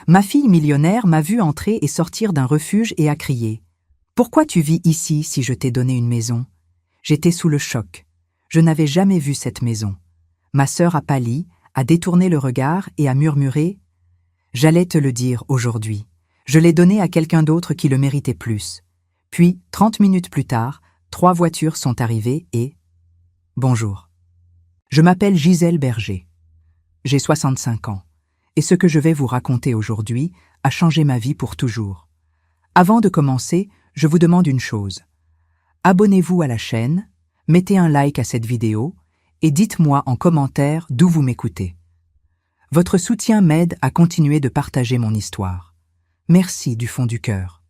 Ma fille millionnaire m'a vu entrer et sortir d'un refuge et a crié « Pourquoi tu vis ici si je t'ai donné une maison ?» J'étais sous le choc. Je n'avais jamais vu cette maison. Ma sœur a pâli, a détourné le regard et a murmuré « J'allais te le dire aujourd'hui. Je l'ai donné à quelqu'un d'autre qui le méritait plus. » Puis, 30 minutes plus tard, 3 voitures sont arrivées et... Bonjour. Je m'appelle Gisèle Berger. J'ai 65 ans. Et ce que je vais vous raconter aujourd'hui a changé ma vie pour toujours. Avant de commencer, je vous demande une chose. Abonnez-vous à la chaîne, mettez un like à cette vidéo et dites-moi en commentaire d'où vous m'écoutez. Votre soutien m'aide à continuer de partager mon histoire. Merci du fond du cœur.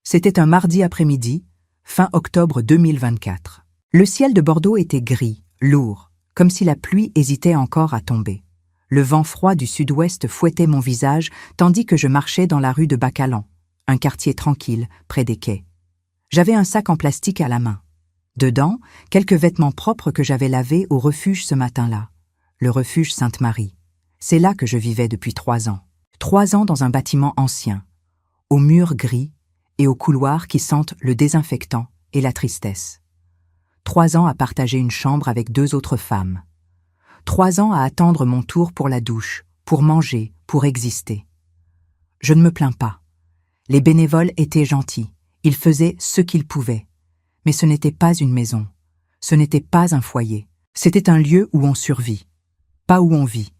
C'était un mardi après-midi, fin octobre 2024. Le ciel de Bordeaux était gris, lourd, comme si la pluie hésitait encore à tomber. Le vent froid du sud-ouest fouettait mon visage tandis que je marchais dans la rue de Bacalan, un quartier tranquille, près des quais. J'avais un sac en plastique à la main. Dedans, quelques vêtements propres que j'avais lavés au refuge ce matin-là. Le refuge Sainte-Marie. C'est là que je vivais depuis 3 ans. 3 ans dans un bâtiment ancien, aux murs gris et aux couloirs qui sentent le désinfectant et la tristesse. 3 ans à partager une chambre avec 2 autres femmes. 3 ans à attendre mon tour pour la douche, pour manger, pour exister. Je ne me plains pas. Les bénévoles étaient gentils, ils faisaient ce qu'ils pouvaient. Mais ce n'était pas une maison, ce n'était pas un foyer, c'était un lieu où on survit, pas où on vit.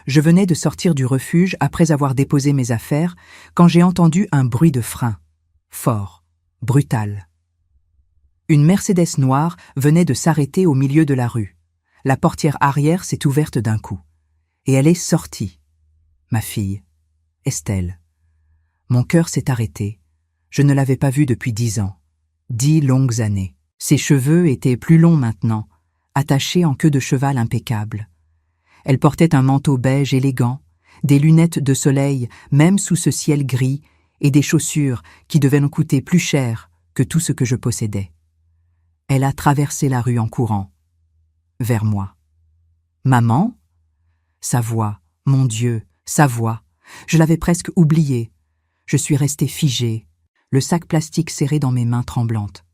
Je venais de sortir du refuge après avoir déposé mes affaires quand j'ai entendu un bruit de frein, fort, brutal. Une Mercedes noire venait de s'arrêter au milieu de la rue. La portière arrière s'est ouverte d'un coup. Et elle est sortie. Ma fille, Estelle. Mon cœur s'est arrêté. Je ne l'avais pas vue depuis 10 ans. 10 longues années. Ses cheveux étaient plus longs maintenant, attachés en queue de cheval impeccable. Elle portait un manteau beige élégant, des lunettes de soleil même sous ce ciel gris et des chaussures qui devaient nous coûter plus cher que tout ce que je possédais. Elle a traversé la rue en courant. Vers moi. Maman? Sa voix, mon Dieu, sa voix. Je l'avais presque oubliée. Je suis restée figée, le sac plastique serré dans mes mains tremblantes.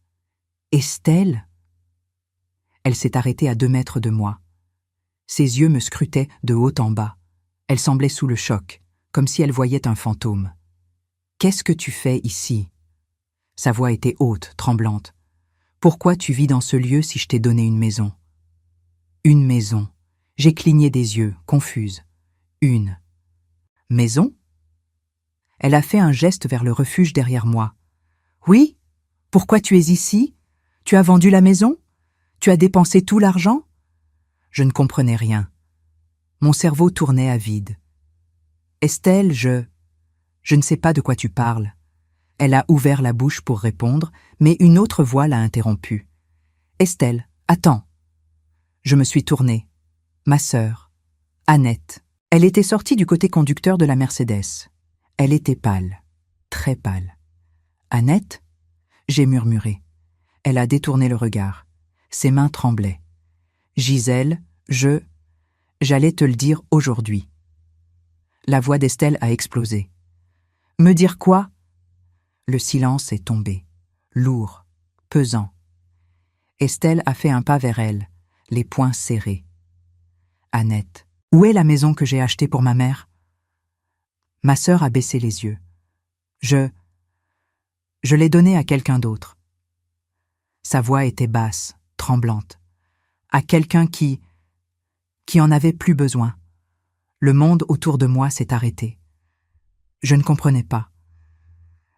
Estelle? Elle s'est arrêtée à 2 mètres de moi. Ses yeux me scrutaient de haut en bas. Elle semblait sous le choc, comme si elle voyait un fantôme. « Qu'est-ce que tu fais ici ?» Sa voix était haute, tremblante. « Pourquoi tu vis dans ce lieu si je t'ai donné une maison ?» Une maison. J'ai cligné des yeux, confuse. Une maison? Elle a fait un geste vers le refuge derrière moi. Oui? Pourquoi tu es ici? Tu as vendu la maison? Tu as dépensé tout l'argent? Je ne comprenais rien. Mon cerveau tournait à vide. Estelle, je ne sais pas de quoi tu parles. Elle a ouvert la bouche pour répondre, mais une autre voix l'a interrompue. Estelle, attends. Je me suis tournée. Ma sœur, Annette. Elle était sortie du côté conducteur de la Mercedes. Elle était pâle, très pâle. Annette? J'ai murmuré. Elle a détourné le regard. Ses mains tremblaient. Gisèle, j'allais te le dire aujourd'hui. La voix d'Estelle a explosé. Me dire quoi? Le silence est tombé, lourd, pesant. Estelle a fait un pas vers elle, les poings serrés. Annette, où est la maison que j'ai achetée pour ma mère? Ma sœur a baissé les yeux. Je l'ai donnée à quelqu'un d'autre. Sa voix était basse, tremblante. À quelqu'un qui en avait plus besoin. Le monde autour de moi s'est arrêté. Je ne comprenais pas.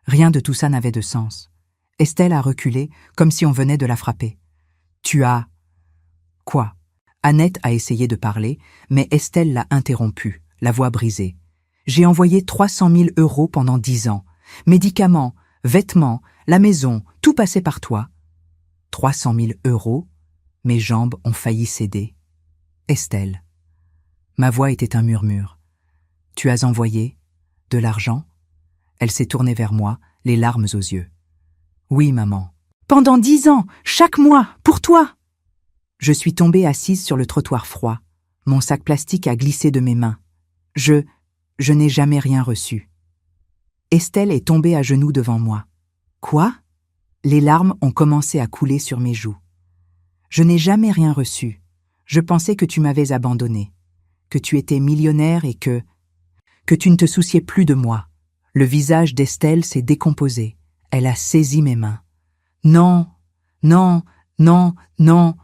Rien de tout ça n'avait de sens. Estelle a reculé, comme si on venait de la frapper. Tu as... Quoi? Annette a essayé de parler, mais Estelle l'a interrompue, la voix brisée. J'ai envoyé 300 000 € pendant 10 ans. Médicaments, vêtements, la maison, tout passait par toi. 300 000 €? Mes jambes ont failli céder. Estelle. Ma voix était un murmure. Tu as envoyé de l'argent? Elle s'est tournée vers moi, les larmes aux yeux. Oui, maman. Pendant 10 ans, chaque mois, pour toi. Je suis tombée assise sur le trottoir froid. Mon sac plastique a glissé de mes mains. Je n'ai jamais rien reçu. Estelle est tombée à genoux devant moi. Quoi? Les larmes ont commencé à couler sur mes joues. Je n'ai jamais rien reçu. Je pensais que tu m'avais abandonné, que tu étais millionnaire et que tu ne te souciais plus de moi. Le visage d'Estelle s'est décomposé. Elle a saisi mes mains. Non, non, non, non.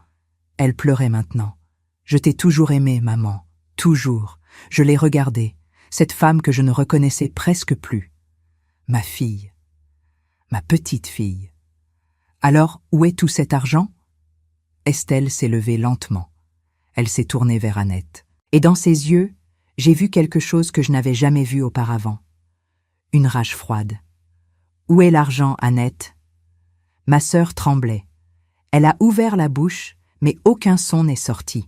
Elle pleurait maintenant. Je t'ai toujours aimé, maman. Toujours. Je l'ai regardée, cette femme que je ne reconnaissais presque plus. Ma fille. Ma petite fille. Alors, où est tout cet argent? Estelle s'est levée lentement. Elle s'est tournée vers Annette. Et dans ses yeux, j'ai vu quelque chose que je n'avais jamais vu auparavant. Une rage froide. Où est l'argent, Annette? Ma sœur tremblait. Elle a ouvert la bouche, mais aucun son n'est sorti.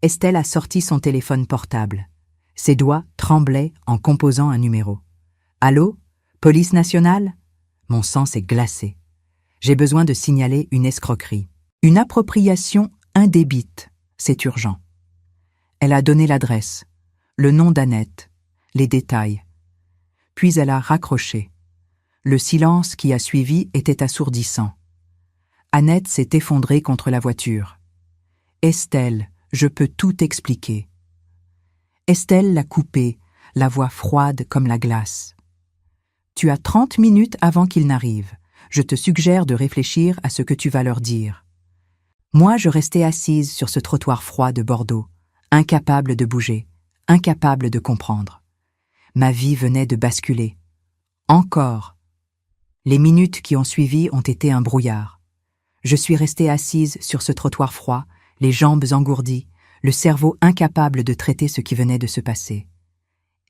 Estelle a sorti son téléphone portable. Ses doigts tremblaient en composant un numéro. Allô? Police nationale? Mon sang s'est glacé. J'ai besoin de signaler une escroquerie. Une appropriation indébite. C'est urgent. Elle a donné l'adresse, le nom d'Annette, les détails. Puis elle a raccroché. Le silence qui a suivi était assourdissant. Annette s'est effondrée contre la voiture. Estelle, je peux tout expliquer. Estelle l'a coupée, la voix froide comme la glace. Tu as 30 minutes avant qu'ils n'arrivent. Je te suggère de réfléchir à ce que tu vas leur dire. Moi, je restais assise sur ce trottoir froid de Bordeaux, incapable de bouger, incapable de comprendre. Ma vie venait de basculer. Encore. Les minutes qui ont suivi ont été un brouillard. Je suis restée assise sur ce trottoir froid, les jambes engourdies, le cerveau incapable de traiter ce qui venait de se passer.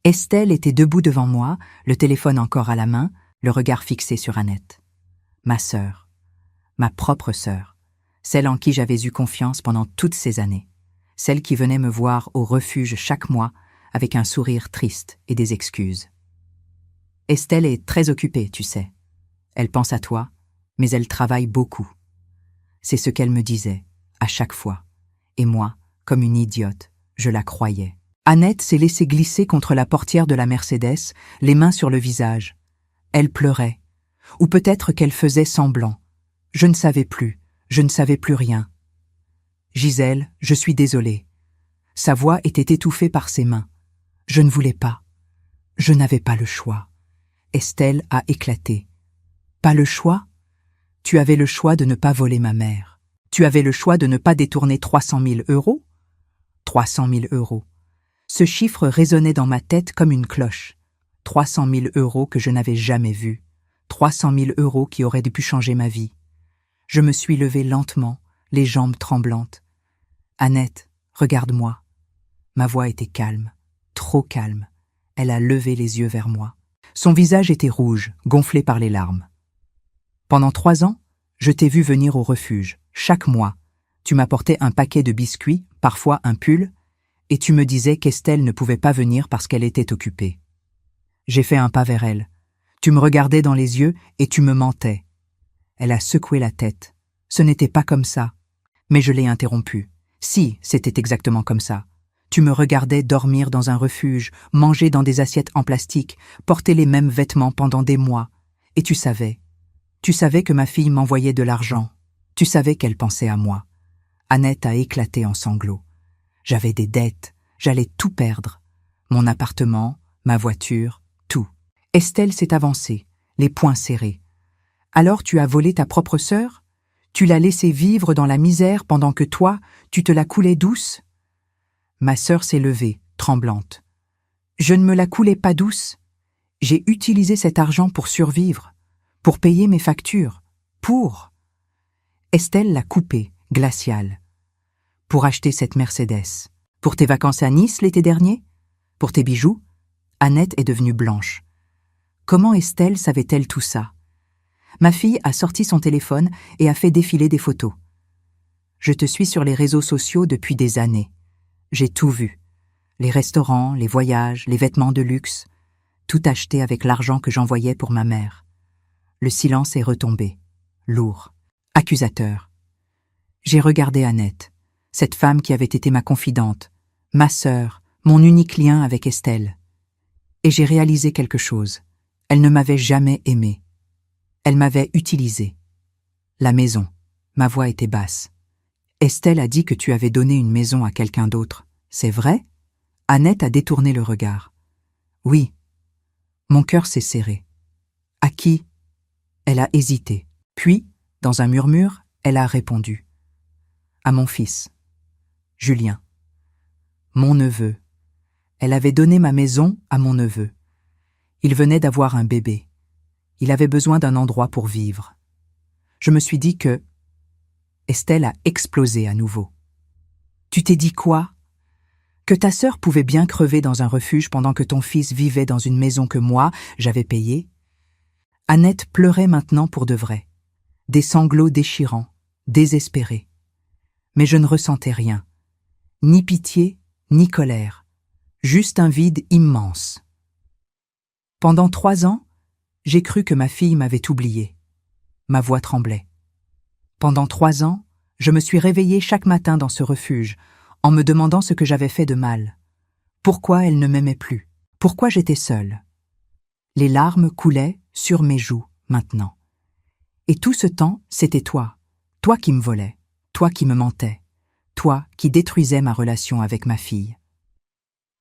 Estelle était debout devant moi, le téléphone encore à la main, le regard fixé sur Annette. Ma sœur, ma propre sœur, celle en qui j'avais eu confiance pendant toutes ces années, celle qui venait me voir au refuge chaque mois avec un sourire triste et des excuses. Estelle est très occupée, tu sais. Elle pense à toi, mais elle travaille beaucoup. C'est ce qu'elle me disait, à chaque fois. Et moi, comme une idiote, je la croyais. Annette s'est laissée glisser contre la portière de la Mercedes, les mains sur le visage. Elle pleurait. Ou peut-être qu'elle faisait semblant. Je ne savais plus rien. Gisèle, je suis désolée. Sa voix était étouffée par ses mains. Je ne voulais pas. Je n'avais pas le choix. Estelle a éclaté. Pas le choix? Tu avais le choix de ne pas voler ma mère. Tu avais le choix de ne pas détourner 300 000 €? 300 000 €. Ce chiffre résonnait dans ma tête comme une cloche. 300 000 € que je n'avais jamais vus. 300 000 € qui auraient pu changer ma vie. Je me suis levée lentement, les jambes tremblantes. Annette, regarde-moi. Ma voix était calme, trop calme. Elle a levé les yeux vers moi. Son visage était rouge, gonflé par les larmes. Pendant 3 ans, je t'ai vu venir au refuge, chaque mois. Tu m'apportais un paquet de biscuits, parfois un pull, et tu me disais qu'Estelle ne pouvait pas venir parce qu'elle était occupée. J'ai fait un pas vers elle. Tu me regardais dans les yeux et tu me mentais. Elle a secoué la tête. Ce n'était pas comme ça. Mais je l'ai interrompue. Si, c'était exactement comme ça. Tu me regardais dormir dans un refuge, manger dans des assiettes en plastique, porter les mêmes vêtements pendant des mois. Et tu savais. Tu savais que ma fille m'envoyait de l'argent. Tu savais qu'elle pensait à moi. Annette a éclaté en sanglots. J'avais des dettes, j'allais tout perdre. Mon appartement, ma voiture, tout. Estelle s'est avancée, les poings serrés. Alors tu as volé ta propre sœur? Tu l'as laissée vivre dans la misère pendant que toi, tu te la coulais douce? Ma sœur s'est levée, tremblante. Je ne me la coulais pas douce. J'ai utilisé cet argent pour survivre, pour payer mes factures, pour... Estelle l'a coupée, glaciale. Pour acheter cette Mercedes. Pour tes vacances à Nice l'été dernier? Pour tes bijoux? Annette est devenue blanche. Comment Estelle savait-elle tout ça? Ma fille a sorti son téléphone et a fait défiler des photos. Je te suis sur les réseaux sociaux depuis des années. J'ai tout vu. Les restaurants, les voyages, les vêtements de luxe. Tout acheté avec l'argent que j'envoyais pour ma mère. Le silence est retombé. Lourd. Accusateur. J'ai regardé Annette, cette femme qui avait été ma confidente, ma sœur, mon unique lien avec Estelle. Et j'ai réalisé quelque chose. Elle ne m'avait jamais aimé. Elle m'avait utilisé. La maison. Ma voix était basse. Estelle a dit que tu avais donné une maison à quelqu'un d'autre. C'est vrai? Annette a détourné le regard. Oui. Mon cœur s'est serré. À qui? Elle a hésité. Puis, dans un murmure, elle a répondu. À mon fils. Julien. Mon neveu. Elle avait donné ma maison à mon neveu. Il venait d'avoir un bébé. Il avait besoin d'un endroit pour vivre. Je me suis dit que... Estelle a explosé à nouveau. Tu t'es dit quoi? Que ta sœur pouvait bien crever dans un refuge pendant que ton fils vivait dans une maison que moi, j'avais payée? Annette pleurait maintenant pour de vrai. Des sanglots déchirants, désespérés. Mais je ne ressentais rien. Ni pitié, ni colère. Juste un vide immense. Pendant 3 ans, j'ai cru que ma fille m'avait oublié. Ma voix tremblait. Pendant 3 ans, je me suis réveillée chaque matin dans ce refuge, en me demandant ce que j'avais fait de mal. Pourquoi elle ne m'aimait plus? Pourquoi j'étais seule? Les larmes coulaient sur mes joues, maintenant. Et tout ce temps, c'était toi. Toi qui me volais. Toi qui me mentais. Toi qui détruisais ma relation avec ma fille.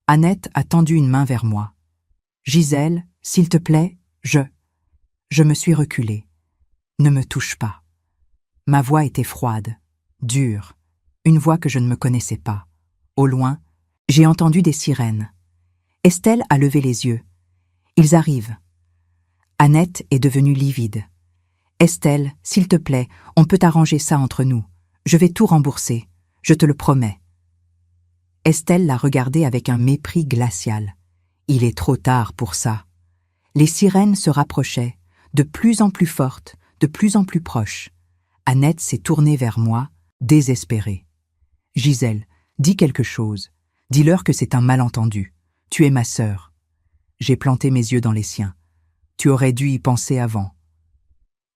Annette a tendu une main vers moi. Gisèle, s'il te plaît, Je me suis reculée. Ne me touche pas. Ma voix était froide, dure, une voix que je ne me connaissais pas. Au loin, j'ai entendu des sirènes. Estelle a levé les yeux. Ils arrivent. Annette est devenue livide. Estelle, s'il te plaît, on peut arranger ça entre nous. Je vais tout rembourser, je te le promets. Estelle l'a regardée avec un mépris glacial. Il est trop tard pour ça. Les sirènes se rapprochaient, de plus en plus fortes, de plus en plus proches. Annette s'est tournée vers moi, désespérée. « Gisèle, dis quelque chose. Dis-leur que c'est un malentendu. Tu es ma sœur. » J'ai planté mes yeux dans les siens. Tu aurais dû y penser avant.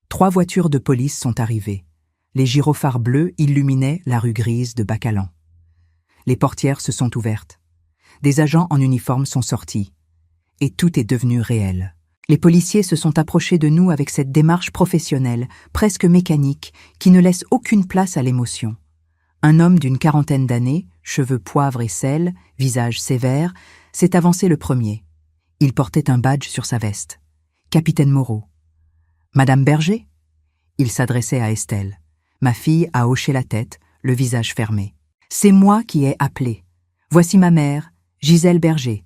3 voitures de police sont arrivées. Les gyrophares bleus illuminaient la rue grise de Bacalan. Les portières se sont ouvertes. Des agents en uniforme sont sortis. Et tout est devenu réel. Les policiers se sont approchés de nous avec cette démarche professionnelle, presque mécanique, qui ne laisse aucune place à l'émotion. Un homme d'une 40aine d'années, cheveux poivre et sel, visage sévère, s'est avancé le premier. Il portait un badge sur sa veste. Capitaine Moreau. Madame Berger? Il s'adressait à Estelle. Ma fille a hoché la tête, le visage fermé. C'est moi qui ai appelé. Voici ma mère, Gisèle Berger.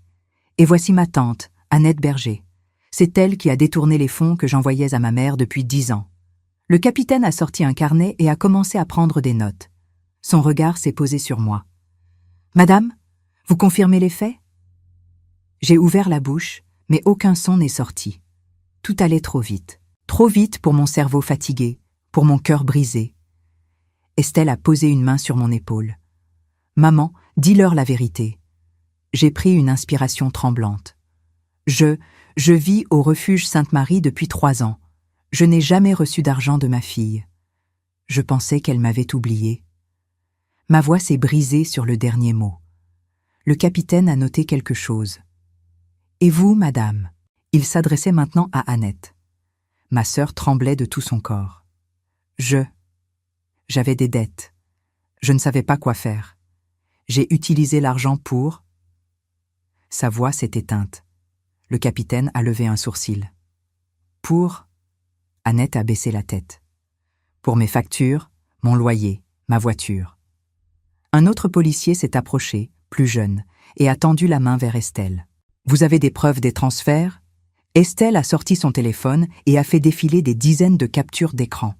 Et voici ma tante, Annette Berger. C'est elle qui a détourné les fonds que j'envoyais à ma mère depuis 10 ans. Le capitaine a sorti un carnet et a commencé à prendre des notes. Son regard s'est posé sur moi. « Madame, vous confirmez les faits ?» J'ai ouvert la bouche, mais aucun son n'est sorti. Tout allait trop vite. Trop vite pour mon cerveau fatigué, pour mon cœur brisé. Estelle a posé une main sur mon épaule. « Maman, dis-leur la vérité. » J'ai pris une inspiration tremblante. Je vis au refuge Sainte-Marie depuis 3 ans. Je n'ai jamais reçu d'argent de ma fille. Je pensais qu'elle m'avait oublié. Ma voix s'est brisée sur le dernier mot. Le capitaine a noté quelque chose. « Et vous, madame ?» Il s'adressait maintenant à Annette. Ma sœur tremblait de tout son corps. J'avais des dettes. Je ne savais pas quoi faire. J'ai utilisé l'argent pour... Sa voix s'est éteinte. Le capitaine a levé un sourcil. Pour... Annette a baissé la tête. Pour mes factures, mon loyer, ma voiture. Un autre policier s'est approché, plus jeune, et a tendu la main vers Estelle. Vous avez des preuves des transferts? Estelle a sorti son téléphone et a fait défiler des dizaines de captures d'écran.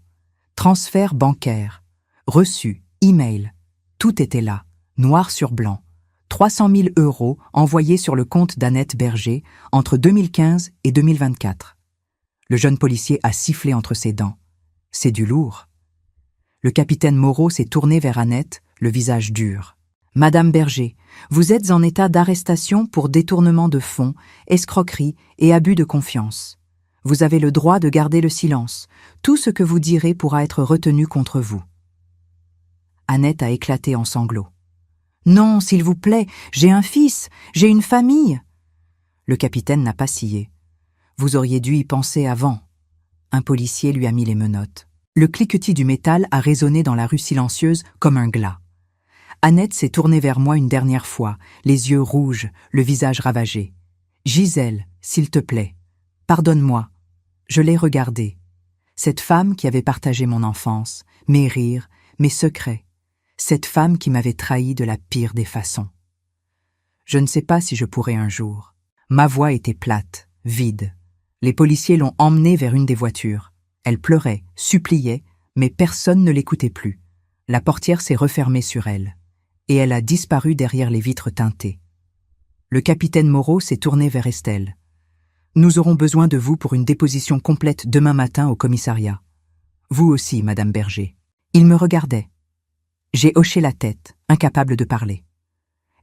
Transferts bancaires, reçus, e-mail. Tout était là, noir sur blanc. 300 000 € envoyés sur le compte d'Annette Berger entre 2015 et 2024. Le jeune policier a sifflé entre ses dents. C'est du lourd. Le capitaine Moreau s'est tourné vers Annette, le visage dur. « Madame Berger, vous êtes en état d'arrestation pour détournement de fonds, escroquerie et abus de confiance. Vous avez le droit de garder le silence. Tout ce que vous direz pourra être retenu contre vous. » Annette a éclaté en sanglots. « Non, s'il vous plaît, j'ai un fils, j'ai une famille. » Le capitaine n'a pas scié. Vous auriez dû y penser avant. Un policier lui a mis les menottes. Le cliquetis du métal a résonné dans la rue silencieuse comme un glas. Annette s'est tournée vers moi une dernière fois, les yeux rouges, le visage ravagé. « Gisèle, s'il te plaît, pardonne-moi. » Je l'ai regardée. Cette femme qui avait partagé mon enfance, mes rires, mes secrets. Cette femme qui m'avait trahi de la pire des façons. Je ne sais pas si je pourrai un jour. Ma voix était plate, vide. Les policiers l'ont emmenée vers une des voitures. Elle pleurait, suppliait, mais personne ne l'écoutait plus. La portière s'est refermée sur elle, et elle a disparu derrière les vitres teintées. Le capitaine Moreau s'est tourné vers Estelle. « Nous aurons besoin de vous pour une déposition complète demain matin au commissariat. Vous aussi, Madame Berger. » Il me regardait. J'ai hoché la tête, incapable de parler.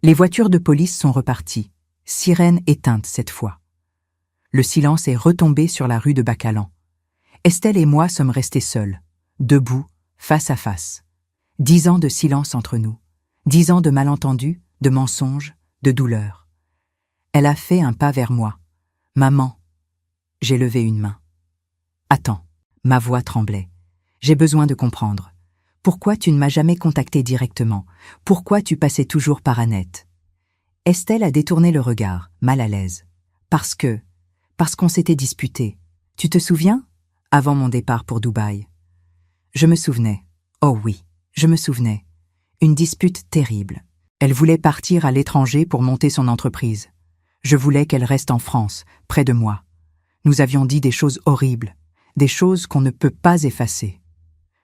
Les voitures de police sont reparties, sirène éteinte cette fois. Le silence est retombé sur la rue de Bacalan. Estelle et moi sommes restés seuls, debout, face à face. 10 ans de silence entre nous, 10 ans de malentendus, de mensonges, de douleurs. Elle a fait un pas vers moi. « Maman !» J'ai levé une main. « Attends !» Ma voix tremblait. « J'ai besoin de comprendre. Pourquoi tu ne m'as jamais contacté directement? Pourquoi tu passais toujours par Annette ?» Estelle a détourné le regard, mal à l'aise. « Parce qu'on s'était disputé. Tu te souviens? Avant mon départ pour Dubaï. » Je me souvenais. Oh oui, je me souvenais. Une dispute terrible. Elle voulait partir à l'étranger pour monter son entreprise. Je voulais qu'elle reste en France, près de moi. Nous avions dit des choses horribles, des choses qu'on ne peut pas effacer.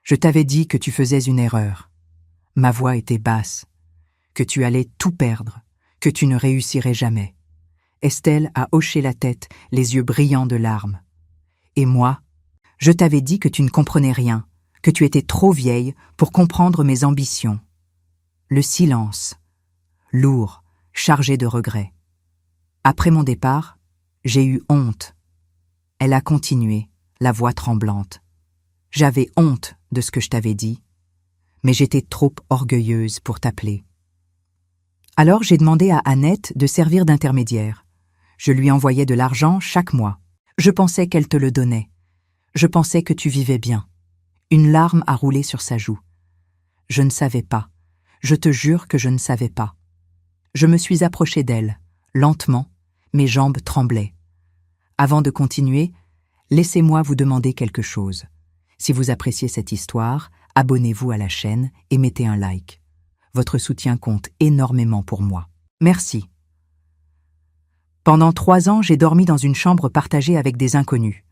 Je t'avais dit que tu faisais une erreur. Ma voix était basse, que tu allais tout perdre, que tu ne réussirais jamais. Estelle a hoché la tête, les yeux brillants de larmes. Et moi, je t'avais dit que tu ne comprenais rien, que tu étais trop vieille pour comprendre mes ambitions. Le silence, lourd, chargé de regrets. Après mon départ, j'ai eu honte. Elle a continué, la voix tremblante. J'avais honte de ce que je t'avais dit, mais j'étais trop orgueilleuse pour t'appeler. Alors j'ai demandé à Annette de servir d'intermédiaire. Je lui envoyais de l'argent chaque mois. Je pensais qu'elle te le donnait. Je pensais que tu vivais bien. Une larme a roulé sur sa joue. Je ne savais pas. Je te jure que je ne savais pas. Je me suis approchée d'elle, lentement, mes jambes tremblaient. Avant de continuer, laissez-moi vous demander quelque chose. Si vous appréciez cette histoire, abonnez-vous à la chaîne et mettez un like. Votre soutien compte énormément pour moi. Merci. Pendant 3 ans, j'ai dormi dans une chambre partagée avec des inconnus.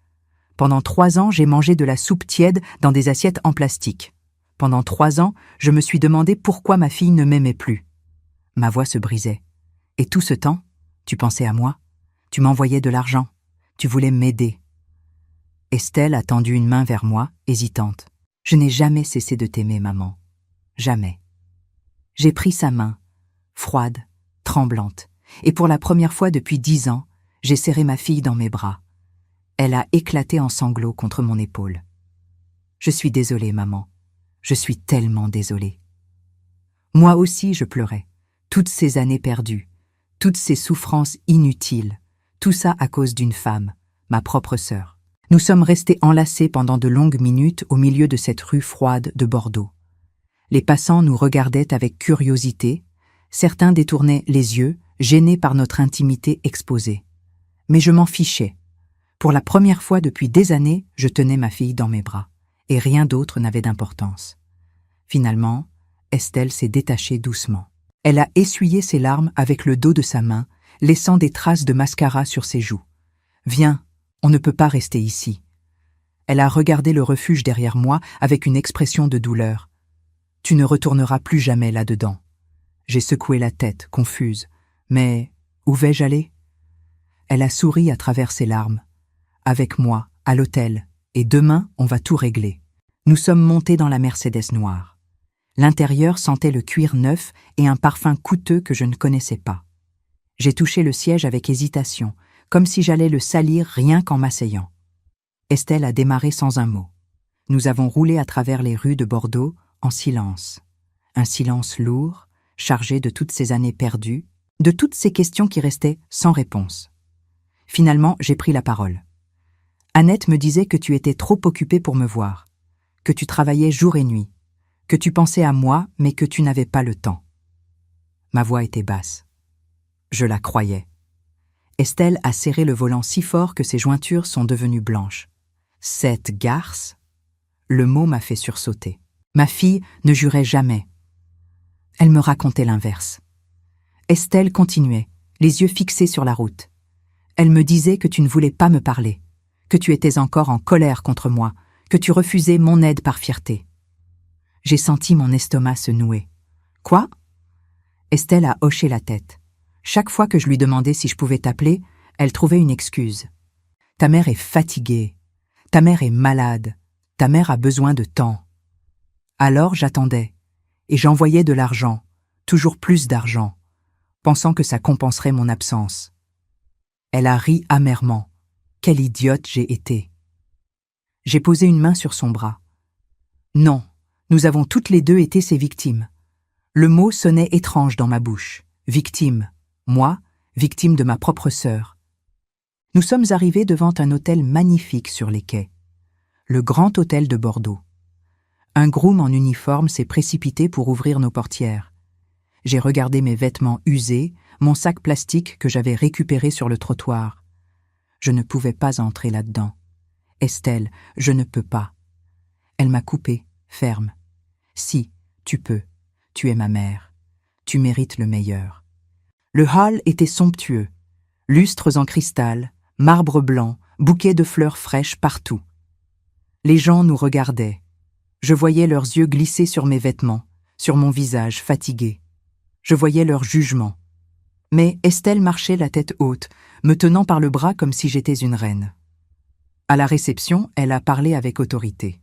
Pendant 3 ans, j'ai mangé de la soupe tiède dans des assiettes en plastique. Pendant 3 ans, je me suis demandé pourquoi ma fille ne m'aimait plus. Ma voix se brisait. Et tout ce temps, tu pensais à moi, tu m'envoyais de l'argent, tu voulais m'aider. Estelle a tendu une main vers moi, hésitante. Je n'ai jamais cessé de t'aimer, maman. Jamais. J'ai pris sa main, froide, tremblante, et pour la première fois depuis 10 ans, j'ai serré ma fille dans mes bras. Elle a éclaté en sanglots contre mon épaule. Je suis désolée, maman. Je suis tellement désolée. Moi aussi, je pleurais. Toutes ces années perdues, toutes ces souffrances inutiles, tout ça à cause d'une femme, ma propre sœur. Nous sommes restés enlacés pendant de longues minutes au milieu de cette rue froide de Bordeaux. Les passants nous regardaient avec curiosité, certains détournaient les yeux, gênés par notre intimité exposée. Mais je m'en fichais. Pour la première fois depuis des années, je tenais ma fille dans mes bras, et rien d'autre n'avait d'importance. Finalement, Estelle s'est détachée doucement. Elle a essuyé ses larmes avec le dos de sa main, laissant des traces de mascara sur ses joues. « Viens, on ne peut pas rester ici. » Elle a regardé le refuge derrière moi avec une expression de douleur. « Tu ne retourneras plus jamais là-dedans. » J'ai secoué la tête, confuse. « Mais où vais-je aller ?» Elle a souri à travers ses larmes. « Avec moi, à l'hôtel, et demain, on va tout régler. » Nous sommes montés dans la Mercedes noire. L'intérieur sentait le cuir neuf et un parfum coûteux que je ne connaissais pas. J'ai touché le siège avec hésitation, comme si j'allais le salir rien qu'en m'asseyant. Estelle a démarré sans un mot. Nous avons roulé à travers les rues de Bordeaux en silence. Un silence lourd, chargé de toutes ces années perdues, de toutes ces questions qui restaient sans réponse. Finalement, j'ai pris la parole. Annette me disait que tu étais trop occupée pour me voir, que tu travaillais jour et nuit, que tu pensais à moi, mais que tu n'avais pas le temps. Ma voix était basse. Je la croyais. Estelle a serré le volant si fort que ses jointures sont devenues blanches. Cette garce? Le mot m'a fait sursauter. Ma fille ne jurait jamais. Elle me racontait l'inverse. Estelle continuait, les yeux fixés sur la route. Elle me disait que tu ne voulais pas me parler, que tu étais encore en colère contre moi, que tu refusais mon aide par fierté. J'ai senti mon estomac se nouer. Quoi? Estelle a hoché la tête. Chaque fois que je lui demandais si je pouvais t'appeler, elle trouvait une excuse. Ta mère est fatiguée. Ta mère est malade. Ta mère a besoin de temps. Alors j'attendais, et j'envoyais de l'argent, toujours plus d'argent, pensant que ça compenserait mon absence. Elle a ri amèrement. Quelle idiote j'ai été. J'ai posé une main sur son bras. Non, nous avons toutes les deux été ses victimes. Le mot sonnait étrange dans ma bouche. Victime. Moi, victime de ma propre sœur. Nous sommes arrivés devant un hôtel magnifique sur les quais. Le Grand Hôtel de Bordeaux. Un groom en uniforme s'est précipité pour ouvrir nos portières. J'ai regardé mes vêtements usés, mon sac plastique que j'avais récupéré sur le trottoir. Je ne pouvais pas entrer là-dedans. Estelle, je ne peux pas. Elle m'a coupé, ferme. Si, tu peux. Tu es ma mère. Tu mérites le meilleur. Le hall était somptueux. Lustres en cristal, marbre blanc, bouquets de fleurs fraîches partout. Les gens nous regardaient. Je voyais leurs yeux glisser sur mes vêtements, sur mon visage fatigué. Je voyais leur jugement. Mais Estelle marchait la tête haute, me tenant par le bras comme si j'étais une reine. À la réception, elle a parlé avec autorité.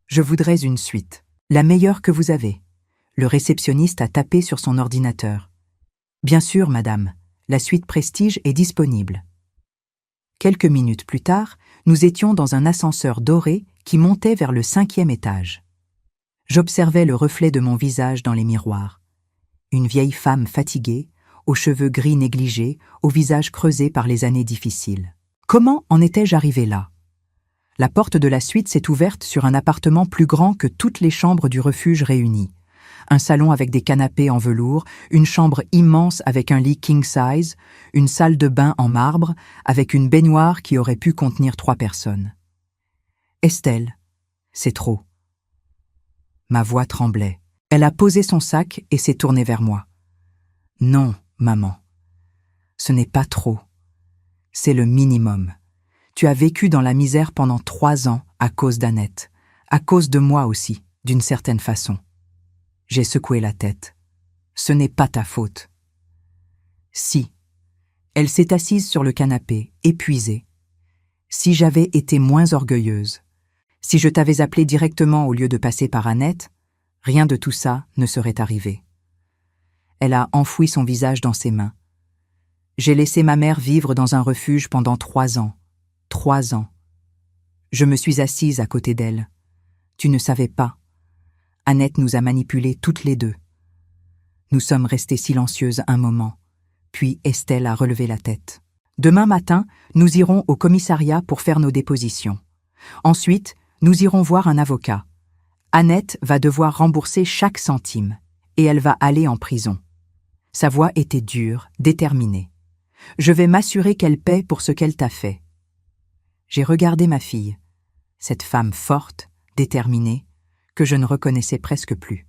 Je voudrais une suite, la meilleure que vous avez. Le réceptionniste a tapé sur son ordinateur. Bien sûr, madame, la suite Prestige est disponible. Quelques minutes plus tard, nous étions dans un ascenseur doré qui montait vers le 5e étage. J'observais le reflet de mon visage dans les miroirs. Une vieille femme fatiguée, aux cheveux gris négligés, au visage creusé par les années difficiles. Comment en étais-je arrivé là? La porte de la suite s'est ouverte sur un appartement plus grand que toutes les chambres du refuge réunies. Un salon avec des canapés en velours, une chambre immense avec un lit king size, une salle de bain en marbre avec une baignoire qui aurait pu contenir 3 personnes. Estelle, c'est trop. Ma voix tremblait. Elle a posé son sac et s'est tournée vers moi. Non, maman. Ce n'est pas trop. C'est le minimum. Tu as vécu dans la misère pendant 3 ans à cause d'Annette, à cause de moi aussi, d'une certaine façon. J'ai secoué la tête. Ce n'est pas ta faute. Si. Elle s'est assise sur le canapé, épuisée. Si j'avais été moins orgueilleuse, si je t'avais appelé directement au lieu de passer par Annette, rien de tout ça ne serait arrivé. Elle a enfoui son visage dans ses mains. J'ai laissé ma mère vivre dans un refuge pendant 3 ans. 3 ans. Je me suis assise à côté d'elle. Tu ne savais pas. Annette nous a manipulés toutes les deux. Nous sommes restées silencieuses un moment, puis Estelle a relevé la tête. Demain matin, nous irons au commissariat pour faire nos dépositions. Ensuite, nous irons voir un avocat. Annette va devoir rembourser chaque centime, et elle va aller en prison. Sa voix était dure, déterminée. Je vais m'assurer qu'elle paie pour ce qu'elle t'a fait. J'ai regardé ma fille, cette femme forte, déterminée, que je ne reconnaissais presque plus.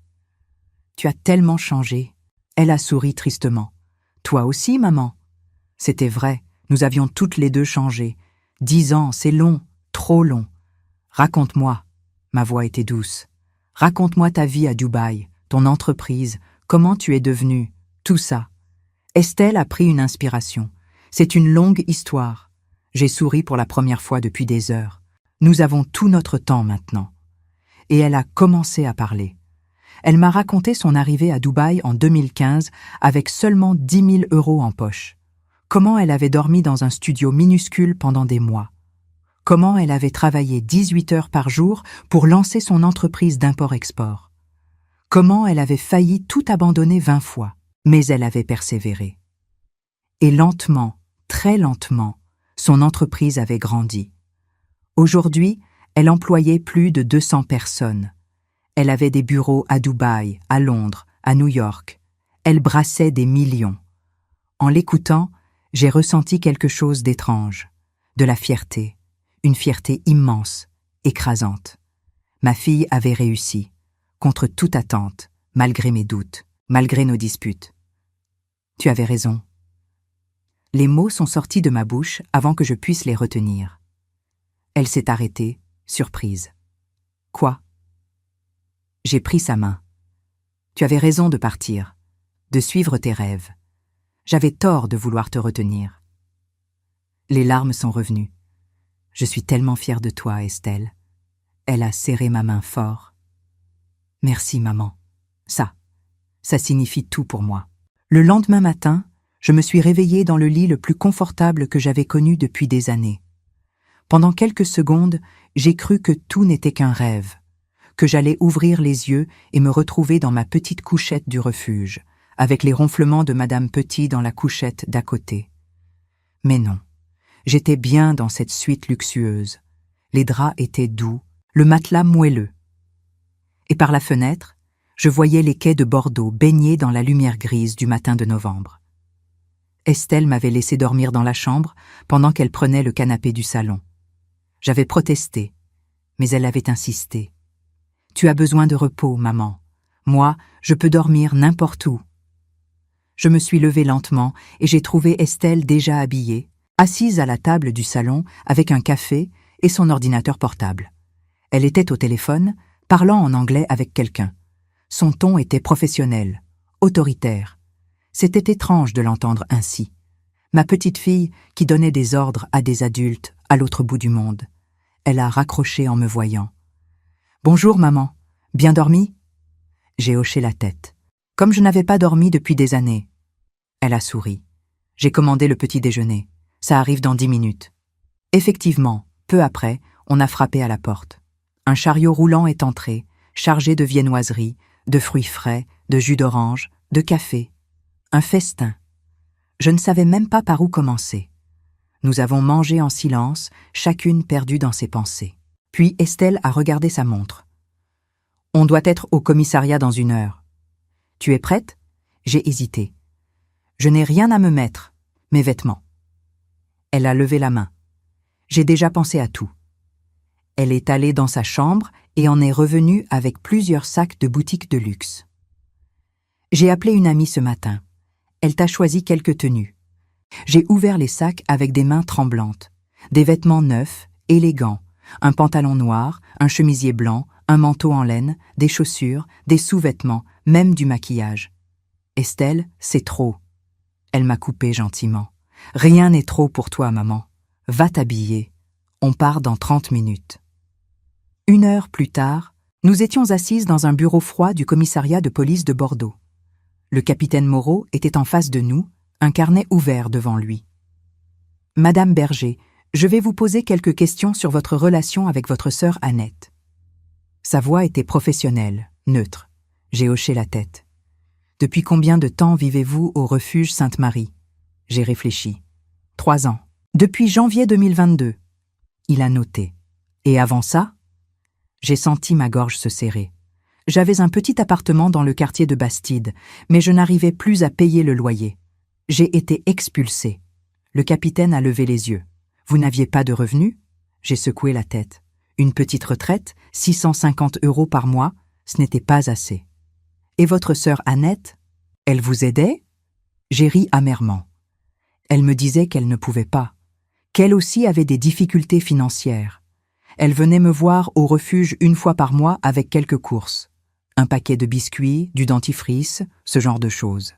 Tu as tellement changé. Elle a souri tristement. Toi aussi, maman. C'était vrai, nous avions toutes les deux changé. 10 ans, c'est long, trop long. Raconte-moi. Ma voix était douce. Raconte-moi ta vie à Dubaï, ton entreprise, comment tu es devenue, tout ça. Estelle a pris une inspiration. C'est une longue histoire. J'ai souri pour la première fois depuis des heures. Nous avons tout notre temps maintenant. Et elle a commencé à parler. Elle m'a raconté son arrivée à Dubaï en 2015 avec seulement 10 000 € en poche. Comment elle avait dormi dans un studio minuscule pendant des mois. Comment elle avait travaillé 18 heures par jour pour lancer son entreprise d'import-export. Comment elle avait failli tout abandonner 20 fois, mais elle avait persévéré. Et lentement, très lentement, Son entreprise avait grandi. Aujourd'hui, elle employait plus de 200 personnes. Elle avait des bureaux à Dubaï, à Londres, à New York. Elle brassait des millions. En l'écoutant, j'ai ressenti quelque chose d'étrange, de la fierté, une fierté immense, écrasante. Ma fille avait réussi, contre toute attente, malgré mes doutes, malgré nos disputes. Tu avais raison. Les mots sont sortis de ma bouche avant que je puisse les retenir. Elle s'est arrêtée, surprise. Quoi? J'ai pris sa main. Tu avais raison de partir, de suivre tes rêves. J'avais tort de vouloir te retenir. Les larmes sont revenues. Je suis tellement fière de toi, Estelle. Elle a serré ma main fort. Merci, maman. Ça signifie tout pour moi. Le lendemain matin, je me suis réveillée dans le lit le plus confortable que j'avais connu depuis des années. Pendant quelques secondes, j'ai cru que tout n'était qu'un rêve, que j'allais ouvrir les yeux et me retrouver dans ma petite couchette du refuge, avec les ronflements de Madame Petit dans la couchette d'à côté. Mais non, j'étais bien dans cette suite luxueuse. Les draps étaient doux, le matelas moelleux. Et par la fenêtre, je voyais les quais de Bordeaux baignés dans la lumière grise du matin de novembre. Estelle m'avait laissé dormir dans la chambre pendant qu'elle prenait le canapé du salon. J'avais protesté, mais elle avait insisté. « Tu as besoin de repos, maman. Moi, je peux dormir n'importe où. » Je me suis levée lentement et j'ai trouvé Estelle déjà habillée, assise à la table du salon avec un café et son ordinateur portable. Elle était au téléphone, parlant en anglais avec quelqu'un. Son ton était professionnel, autoritaire. C'était étrange de l'entendre ainsi. Ma petite fille qui donnait des ordres à des adultes à l'autre bout du monde. Elle a raccroché en me voyant. « Bonjour, maman. Bien dormi ?» J'ai hoché la tête. Comme je n'avais pas dormi depuis des années. Elle a souri. J'ai commandé le petit déjeuner. Ça arrive dans 10 minutes. Effectivement, peu après, on a frappé à la porte. Un chariot roulant est entré, chargé de viennoiseries, de fruits frais, de jus d'orange, de café. Un festin. Je ne savais même pas par où commencer. Nous avons mangé en silence, chacune perdue dans ses pensées. Puis Estelle a regardé sa montre. « On doit être au commissariat dans 1 heure. »« Tu es prête ?» J'ai hésité. « Je n'ai rien à me mettre. Mes vêtements. » Elle a levé la main. J'ai déjà pensé à tout. Elle est allée dans sa chambre et en est revenue avec plusieurs sacs de boutiques de luxe. J'ai appelé une amie ce matin. Elle t'a choisi quelques tenues. J'ai ouvert les sacs avec des mains tremblantes. Des vêtements neufs, élégants, un pantalon noir, un chemisier blanc, un manteau en laine, des chaussures, des sous-vêtements, même du maquillage. Estelle, c'est trop. Elle m'a coupé gentiment. Rien n'est trop pour toi, maman. Va t'habiller. On part dans 30 minutes. 1 heure plus tard, nous étions assises dans un bureau froid du commissariat de police de Bordeaux. Le capitaine Moreau était en face de nous, un carnet ouvert devant lui. « Madame Berger, je vais vous poser quelques questions sur votre relation avec votre sœur Annette. » Sa voix était professionnelle, neutre. J'ai hoché la tête. « Depuis combien de temps vivez-vous au refuge Sainte-Marie ?» J'ai réfléchi. 3 ans. « Depuis janvier 2022. » Il a noté. « Et avant ça ?» J'ai senti ma gorge se serrer. J'avais un petit appartement dans le quartier de Bastide, mais je n'arrivais plus à payer le loyer. J'ai été expulsée. Le capitaine a levé les yeux. « Vous n'aviez pas de revenus ?» J'ai secoué la tête. Une petite retraite, 650 € par mois, ce n'était pas assez. « Et votre sœur Annette, elle vous aidait ?» J'ai ri amèrement. Elle me disait qu'elle ne pouvait pas, qu'elle aussi avait des difficultés financières. Elle venait me voir au refuge 1 fois par mois avec quelques courses. Un paquet de biscuits, du dentifrice, ce genre de choses.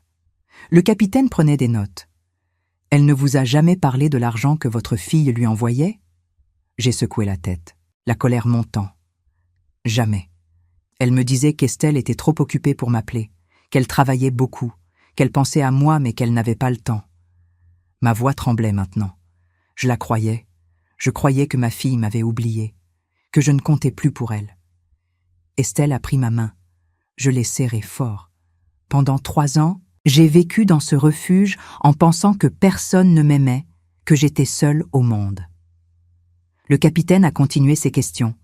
Le capitaine prenait des notes. « Elle ne vous a jamais parlé de l'argent que votre fille lui envoyait ?» J'ai secoué la tête, la colère montant. « Jamais. Elle me disait qu'Estelle était trop occupée pour m'appeler, qu'elle travaillait beaucoup, qu'elle pensait à moi mais qu'elle n'avait pas le temps. » Ma voix tremblait maintenant. Je la croyais. Je croyais que ma fille m'avait oubliée, que je ne comptais plus pour elle. Estelle a pris ma main. Je l'ai serrée fort. Pendant 3 ans, j'ai vécu dans ce refuge en pensant que personne ne m'aimait, que j'étais seule au monde. Le capitaine a continué ses questions.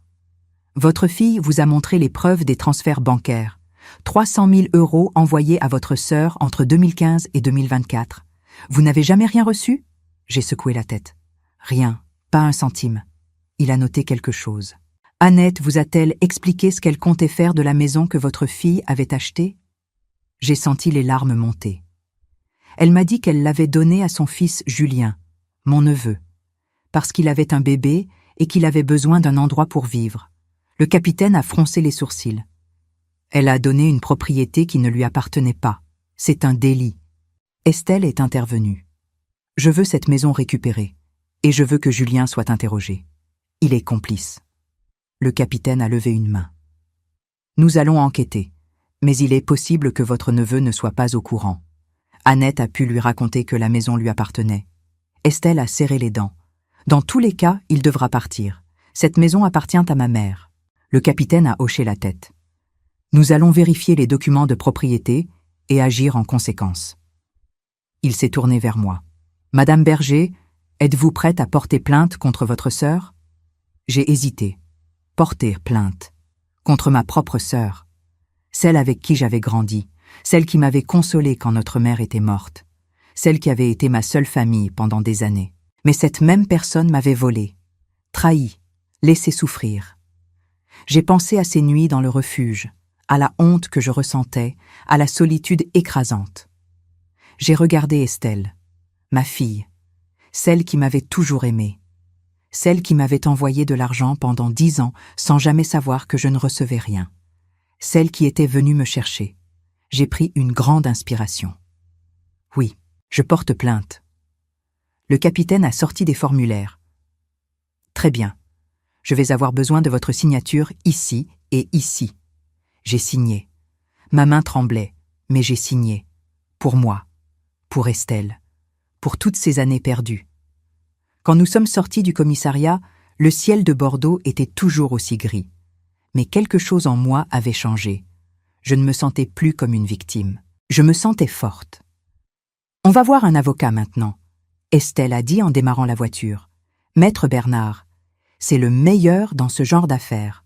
Votre fille vous a montré les preuves des transferts bancaires. 300 000 € envoyés à votre sœur entre 2015 et 2024. Vous n'avez jamais rien reçu? J'ai secoué la tête. Rien, pas un centime. Il a noté quelque chose. Annette vous a-t-elle expliqué ce qu'elle comptait faire de la maison que votre fille avait achetée? J'ai senti les larmes monter. Elle m'a dit qu'elle l'avait donnée à son fils Julien, mon neveu, parce qu'il avait un bébé et qu'il avait besoin d'un endroit pour vivre. Le capitaine a froncé les sourcils. Elle a donné une propriété qui ne lui appartenait pas. C'est un délit. Estelle est intervenue. Je veux cette maison récupérée, et je veux que Julien soit interrogé. Il est complice. Le capitaine a levé une main. Nous allons enquêter, mais il est possible que votre neveu ne soit pas au courant. Annette a pu lui raconter que la maison lui appartenait. Estelle a serré les dents. Dans tous les cas, il devra partir. Cette maison appartient à ma mère. Le capitaine a hoché la tête. Nous allons vérifier les documents de propriété et agir en conséquence. Il s'est tourné vers moi. Madame Berger, êtes-vous prête à porter plainte contre votre sœur? J'ai hésité. Porter plainte. Contre ma propre sœur. Celle avec qui j'avais grandi. Celle qui m'avait consolée quand notre mère était morte. Celle qui avait été ma seule famille pendant des années. Mais cette même personne m'avait volé, trahi, laissé souffrir. J'ai pensé à ces nuits dans le refuge, à la honte que je ressentais, à la solitude écrasante. J'ai regardé Estelle, ma fille, celle qui m'avait toujours aimée, celle qui m'avait envoyé de l'argent pendant 10 ans sans jamais savoir que je ne recevais rien, celle qui était venue me chercher. J'ai pris une grande inspiration. Oui, je porte plainte. Le capitaine a sorti des formulaires. Très bien. Je vais avoir besoin de votre signature ici et ici. J'ai signé. Ma main tremblait, mais j'ai signé. Pour moi, pour Estelle, pour toutes ces années perdues. Quand nous sommes sortis du commissariat, le ciel de Bordeaux était toujours aussi gris. Mais quelque chose en moi avait changé. Je ne me sentais plus comme une victime. Je me sentais forte. On va voir un avocat maintenant. Estelle a dit en démarrant la voiture. Maître Bernard, c'est le meilleur dans ce genre d'affaires.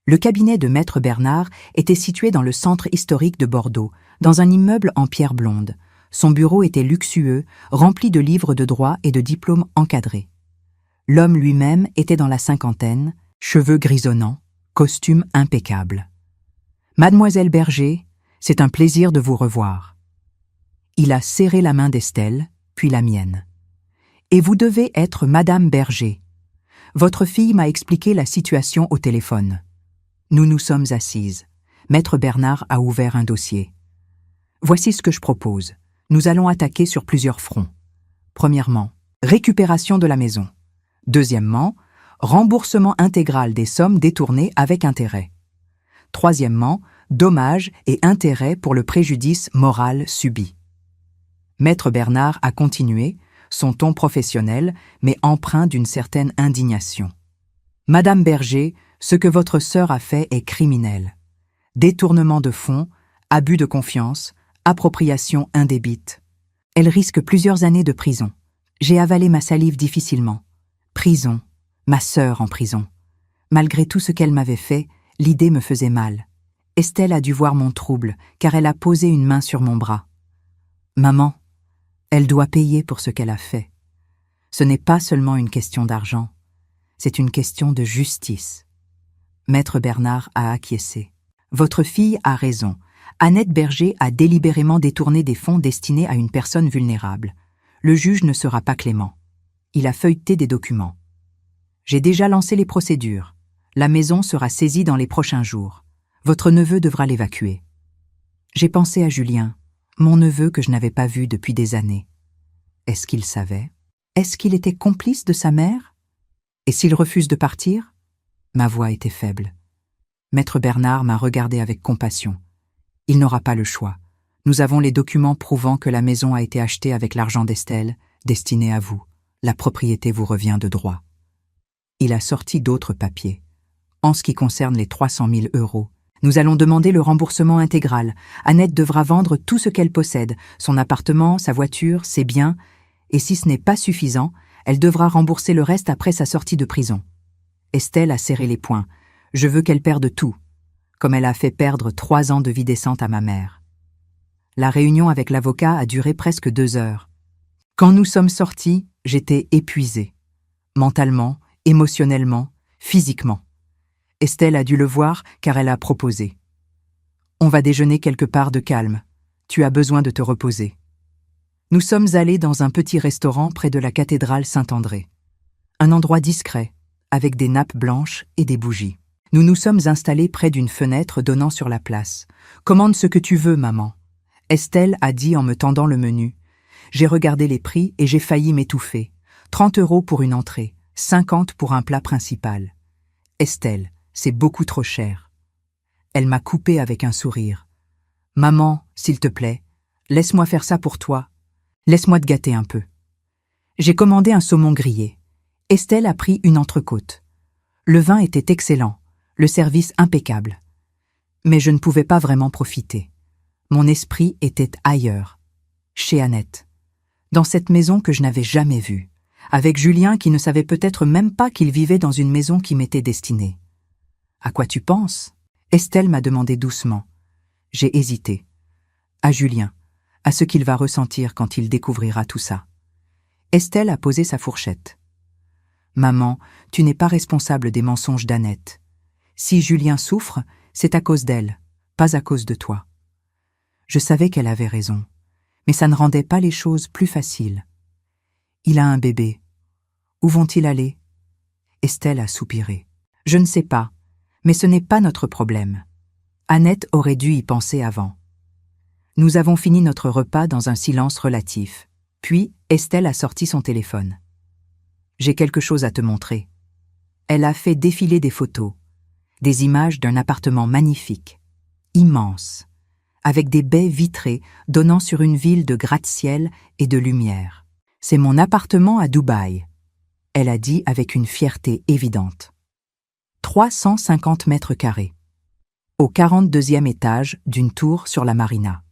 Le cabinet de Maître Bernard était situé dans le centre historique de Bordeaux, dans un immeuble en pierre blonde. Son bureau était luxueux, rempli de livres de droit et de diplômes encadrés. L'homme lui-même était dans la cinquantaine, cheveux grisonnants, costume impeccable. Mademoiselle Berger, c'est un plaisir de vous revoir. Il a serré la main d'Estelle, puis la mienne. Et vous devez être Madame Berger. Votre fille m'a expliqué la situation au téléphone. Nous nous sommes assises. Maître Bernard a ouvert un dossier. Voici ce que je propose. Nous allons attaquer sur plusieurs fronts. Premièrement, récupération de la maison. Deuxièmement, remboursement intégral des sommes détournées avec intérêt. Troisièmement, dommages et intérêts pour le préjudice moral subi. Maître Bernard a continué, son ton professionnel, mais empreint d'une certaine indignation. Madame Berger, ce que votre sœur a fait est criminel. Détournement de fonds, abus de confiance, appropriation indébite. Elle risque plusieurs années de prison. J'ai avalé ma salive difficilement. Prison, ma sœur en prison. Malgré tout ce qu'elle m'avait fait, l'idée me faisait mal. Estelle a dû voir mon trouble, car elle a posé une main sur mon bras. Maman, elle doit payer pour ce qu'elle a fait. Ce n'est pas seulement une question d'argent, c'est une question de justice. Maître Bernard a acquiescé. Votre fille a raison. Annette Berger a délibérément détourné des fonds destinés à une personne vulnérable. Le juge ne sera pas clément. Il a feuilleté des documents. J'ai déjà lancé les procédures. La maison sera saisie dans les prochains jours. Votre neveu devra l'évacuer. J'ai pensé à Julien, mon neveu que je n'avais pas vu depuis des années. Est-ce qu'il savait? Est-ce qu'il était complice de sa mère? Et s'il refuse de partir? Ma voix était faible. Maître Bernard m'a regardé avec compassion. Il n'aura pas le choix. Nous avons les documents prouvant que la maison a été achetée avec l'argent d'Estelle, destiné à vous. La propriété vous revient de droit. Il a sorti d'autres papiers. En ce qui concerne les 300 000 €, nous allons demander le remboursement intégral. Annette devra vendre tout ce qu'elle possède, son appartement, sa voiture, ses biens, Et si ce n'est pas suffisant, elle devra rembourser le reste après sa sortie de prison. Estelle a serré les poings. Je veux qu'elle perde tout, comme elle a fait perdre 3 ans de vie décente à ma mère. La réunion avec l'avocat a duré presque 2 heures. Quand nous sommes sortis, j'étais épuisée. Mentalement, émotionnellement, physiquement. Estelle a dû le voir car elle a proposé. On va déjeuner quelque part de calme. Tu as besoin de te reposer. Nous sommes allés dans un petit restaurant près de la cathédrale Saint-André. Un endroit discret, avec des nappes blanches et des bougies. Nous nous sommes installés près d'une fenêtre donnant sur la place. « Commande ce que tu veux, maman. » Estelle a dit en me tendant le menu. J'ai regardé les prix et j'ai failli m'étouffer. 30 € pour une entrée, 50 pour un plat principal. Estelle, c'est beaucoup trop cher. Elle m'a coupé avec un sourire. « Maman, s'il te plaît, laisse-moi faire ça pour toi. Laisse-moi te gâter un peu. » J'ai commandé un saumon grillé. Estelle a pris une entrecôte. Le vin était excellent, le service impeccable. Mais je ne pouvais pas vraiment profiter. Mon esprit était ailleurs, chez Annette, dans cette maison que je n'avais jamais vue, avec Julien qui ne savait peut-être même pas qu'il vivait dans une maison qui m'était destinée. « À quoi tu penses ?» Estelle m'a demandé doucement. J'ai hésité. À Julien, à ce qu'il va ressentir quand il découvrira tout ça. Estelle a posé sa fourchette. « Maman, tu n'es pas responsable des mensonges d'Annette. Si Julien souffre, c'est à cause d'elle, pas à cause de toi. » Je savais qu'elle avait raison, mais ça ne rendait pas les choses plus faciles. Il a un bébé. Où vont-ils aller ? Estelle a soupiré. Je ne sais pas, mais ce n'est pas notre problème. Annette aurait dû y penser avant. Nous avons fini notre repas dans un silence relatif. Puis, Estelle a sorti son téléphone. J'ai quelque chose à te montrer. Elle a fait défiler des photos, des images d'un appartement magnifique, immense, avec des baies vitrées donnant sur une ville de gratte-ciel et de lumière. C'est mon appartement à Dubaï, elle a dit avec une fierté évidente. 350 mètres carrés, au 42e étage d'une tour sur la marina.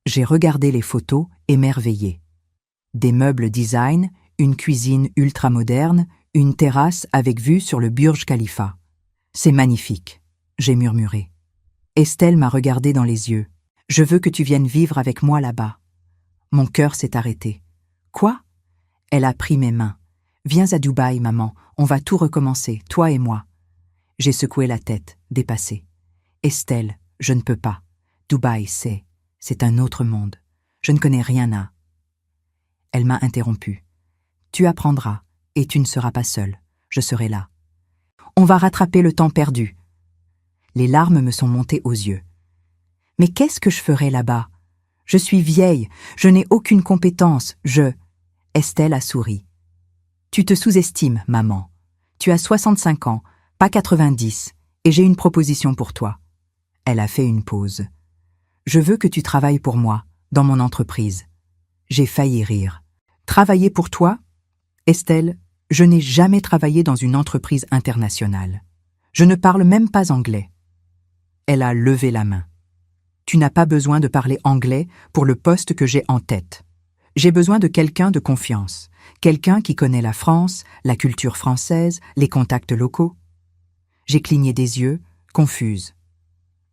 J'ai regardé les photos émerveillé. Des meubles design, une cuisine ultramoderne, une terrasse avec vue sur le Burj Khalifa. C'est magnifique, j'ai murmuré. Estelle m'a regardé dans les yeux. Je veux que tu viennes vivre avec moi là-bas. Mon cœur s'est arrêté. Quoi ? Elle a pris mes mains. Viens à Dubaï, maman, on va tout recommencer, toi et moi. J'ai secoué la tête, dépassée. Estelle, je ne peux pas. Dubaï, c'est un autre monde. Je ne connais rien à... Elle m'a interrompu. Tu apprendras, et tu ne seras pas seule. Je serai là. On va rattraper le temps perdu. Les larmes me sont montées aux yeux. Mais qu'est-ce que je ferai là-bas ? Je suis vieille, je n'ai aucune compétence, Estelle a souri. Tu te sous-estimes, maman. Tu as 65 ans, pas 90, et j'ai une proposition pour toi. Elle a fait une pause. Je veux que tu travailles pour moi, dans mon entreprise. J'ai failli rire. Travailler pour toi ? Estelle, je n'ai jamais travaillé dans une entreprise internationale. Je ne parle même pas anglais. Elle a levé la main. Tu n'as pas besoin de parler anglais pour le poste que j'ai en tête. J'ai besoin de quelqu'un de confiance, quelqu'un qui connaît la France, la culture française, les contacts locaux. J'ai cligné des yeux, confuse.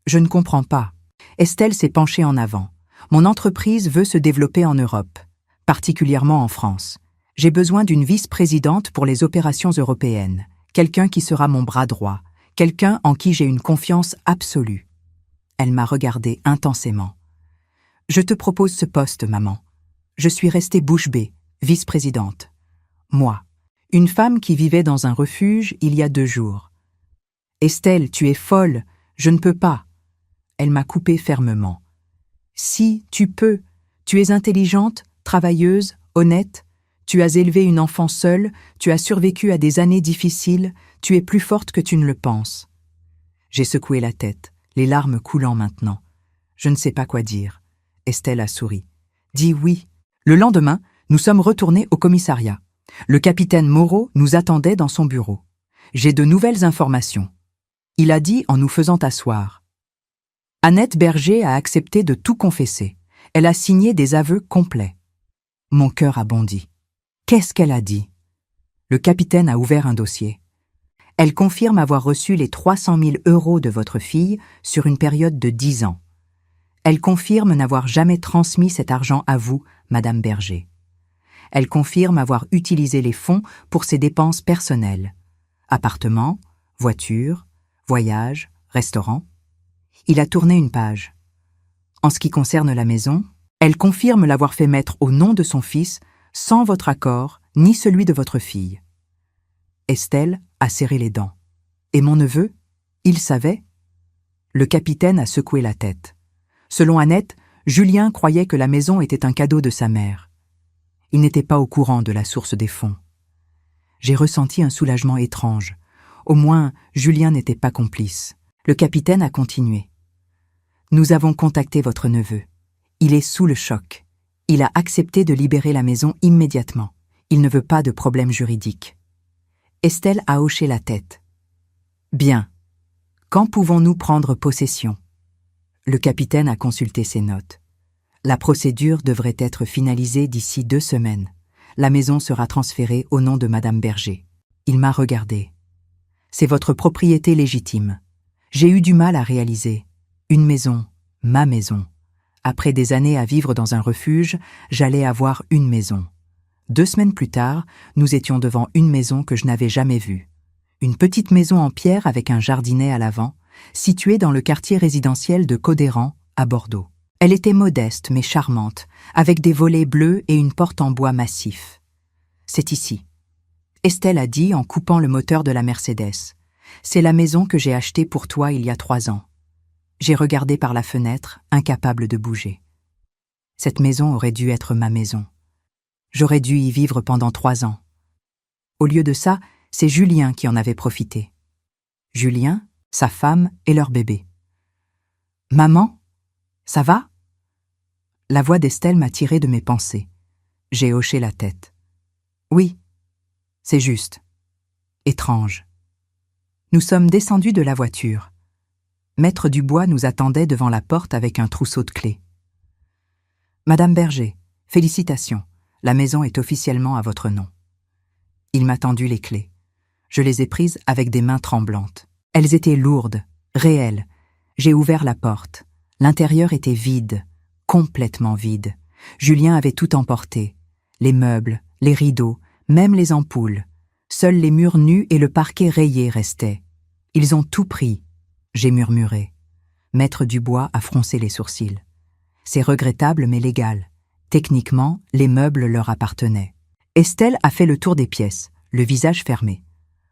Je ne comprends pas. Estelle s'est penchée en avant. Mon entreprise veut se développer en Europe, particulièrement en France. J'ai besoin d'une vice-présidente pour les opérations européennes, quelqu'un qui sera mon bras droit, quelqu'un en qui j'ai une confiance absolue. Elle m'a regardée intensément. Je te propose ce poste, maman. Je suis restée bouche bée, vice-présidente. Moi, une femme qui vivait dans un refuge il y a 2 jours. Estelle, tu es folle, je ne peux pas. Elle m'a coupée fermement. Si, tu peux. Tu es intelligente, travailleuse, honnête. Tu as élevé une enfant seule, tu as survécu à des années difficiles, tu es plus forte que tu ne le penses. J'ai secoué la tête, les larmes coulant maintenant. Je ne sais pas quoi dire. Estelle a souri. Dis oui. Le lendemain, nous sommes retournés au commissariat. Le capitaine Moreau nous attendait dans son bureau. J'ai de nouvelles informations. Il a dit en nous faisant asseoir. Annette Berger a accepté de tout confesser. Elle a signé des aveux complets. Mon cœur a bondi. Qu'est-ce qu'elle a dit? Le capitaine a ouvert un dossier. Elle confirme avoir reçu les 300 000 € de votre fille sur une période de 10 ans. Elle confirme n'avoir jamais transmis cet argent à vous, Madame Berger. Elle confirme avoir utilisé les fonds pour ses dépenses personnelles. Appartement, voiture, voyage, restaurant. Il a tourné une page. En ce qui concerne la maison, elle confirme l'avoir fait mettre au nom de son fils, sans votre accord, ni celui de votre fille. Estelle a serré les dents. Et mon neveu, il savait? Le capitaine a secoué la tête. Selon Annette, Julien croyait que la maison était un cadeau de sa mère. Il n'était pas au courant de la source des fonds. J'ai ressenti un soulagement étrange. Au moins, Julien n'était pas complice. Le capitaine a continué. Nous avons contacté votre neveu. Il est sous le choc. Il a accepté de libérer la maison immédiatement. Il ne veut pas de problème juridique. Estelle a hoché la tête. Bien. Quand pouvons-nous prendre possession? Le capitaine a consulté ses notes. La procédure devrait être finalisée d'ici 2 semaines. La maison sera transférée au nom de Madame Berger. Il m'a regardé. C'est votre propriété légitime. J'ai eu du mal à réaliser. Une maison, ma maison. Après des années à vivre dans un refuge, j'allais avoir une maison. 2 semaines plus tard, nous étions devant une maison que je n'avais jamais vue. Une petite maison en pierre avec un jardinet à l'avant, située dans le quartier résidentiel de Codéran, à Bordeaux. Elle était modeste mais charmante, avec des volets bleus et une porte en bois massif. C'est ici. Estelle a dit en coupant le moteur de la Mercedes. C'est la maison que j'ai achetée pour toi il y a 3 ans. J'ai regardé par la fenêtre, incapable de bouger. Cette maison aurait dû être ma maison. J'aurais dû y vivre pendant 3 ans. Au lieu de ça, c'est Julien qui en avait profité. Julien, sa femme et leur bébé. « Maman, ça va ?» La voix d'Estelle m'a tiré de mes pensées. J'ai hoché la tête. « Oui, c'est juste. Étrange. » Nous sommes descendus de la voiture. Maître Dubois nous attendait devant la porte avec un trousseau de clés. « Madame Berger, félicitations, la maison est officiellement à votre nom. » Il m'a tendu les clés. Je les ai prises avec des mains tremblantes. Elles étaient lourdes, réelles. J'ai ouvert la porte. L'intérieur était vide, complètement vide. Julien avait tout emporté. Les meubles, les rideaux, même les ampoules. Seuls les murs nus et le parquet rayé restaient. Ils ont tout pris. J'ai murmuré. Maître Dubois a froncé les sourcils. C'est regrettable mais légal. Techniquement, les meubles leur appartenaient. Estelle a fait le tour des pièces, le visage fermé.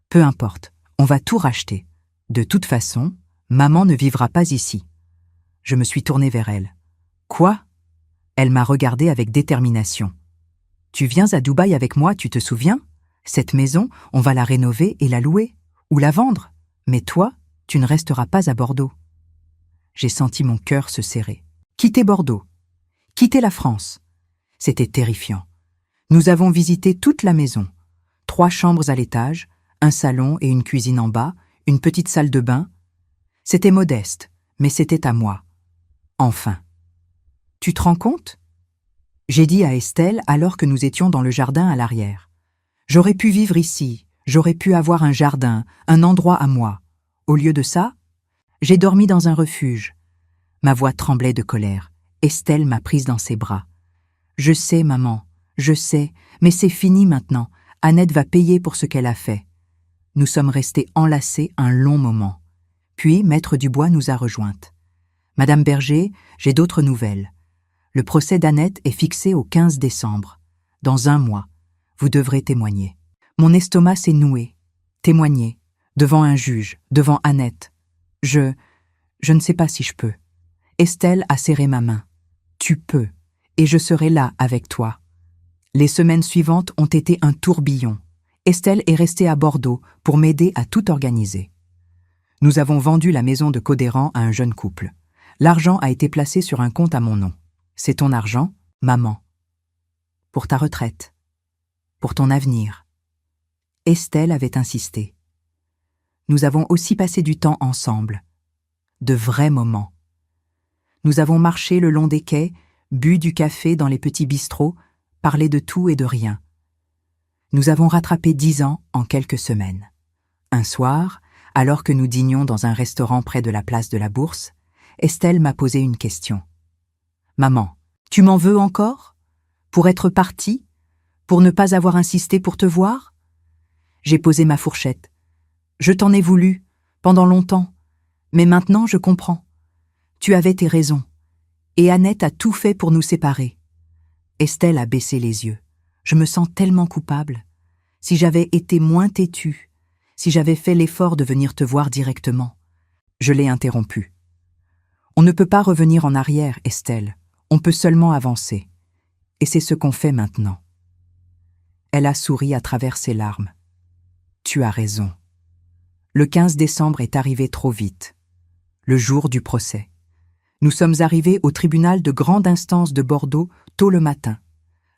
Peu importe, on va tout racheter. De toute façon, maman ne vivra pas ici. Je me suis tournée vers elle. Quoi? Elle m'a regardée avec détermination. Tu viens à Dubaï avec moi, tu te souviens? Cette maison, on va la rénover et la louer, ou la vendre. Mais toi, tu ne resteras pas à Bordeaux. J'ai senti mon cœur se serrer. Quitter Bordeaux. Quitter la France. C'était terrifiant. Nous avons visité toute la maison. 3 chambres à l'étage, un salon et une cuisine en bas, une petite salle de bain. C'était modeste, mais c'était à moi. Enfin. Tu te rends compte? J'ai dit à Estelle alors que nous étions dans le jardin à l'arrière. J'aurais pu vivre ici, j'aurais pu avoir un jardin, un endroit à moi. Au lieu de ça, j'ai dormi dans un refuge. Ma voix tremblait de colère. Estelle m'a prise dans ses bras. Je sais, maman, je sais, mais c'est fini maintenant. Annette va payer pour ce qu'elle a fait. Nous sommes restés enlacés un long moment. Puis, Maître Dubois nous a rejointes. Madame Berger, j'ai d'autres nouvelles. Le procès d'Annette est fixé au 15 décembre. Dans 1 mois, vous devrez témoigner. Mon estomac s'est noué. Témoigner. Devant un juge, devant Annette. Je ne sais pas si je peux. Estelle a serré ma main. Tu peux, et je serai là avec toi. Les semaines suivantes ont été un tourbillon. Estelle est restée à Bordeaux pour m'aider à tout organiser. Nous avons vendu la maison de Codéran à un jeune couple. L'argent a été placé sur un compte à mon nom. C'est ton argent, maman. Pour ta retraite. Pour ton avenir. Estelle avait insisté. Nous avons aussi passé du temps ensemble. De vrais moments. Nous avons marché le long des quais, bu du café dans les petits bistrots, parler de tout et de rien. Nous avons rattrapé 10 ans en quelques semaines. Un soir, alors que nous dînions dans un restaurant près de la place de la Bourse, Estelle m'a posé une question. « Maman, tu m'en veux encore? Pour être partie? Pour ne pas avoir insisté pour te voir ?» J'ai posé ma fourchette. « Je t'en ai voulu, pendant longtemps, mais maintenant je comprends. Tu avais tes raisons, et Annette a tout fait pour nous séparer. » Estelle a baissé les yeux. Je me sens tellement coupable. Si j'avais été moins têtue, si j'avais fait l'effort de venir te voir directement. Je l'ai interrompue. On ne peut pas revenir en arrière, Estelle. On peut seulement avancer. Et c'est ce qu'on fait maintenant. Elle a souri à travers ses larmes. Tu as raison. Le 15 décembre est arrivé trop vite. Le jour du procès. Nous sommes arrivés au tribunal de grande instance de Bordeaux tôt le matin.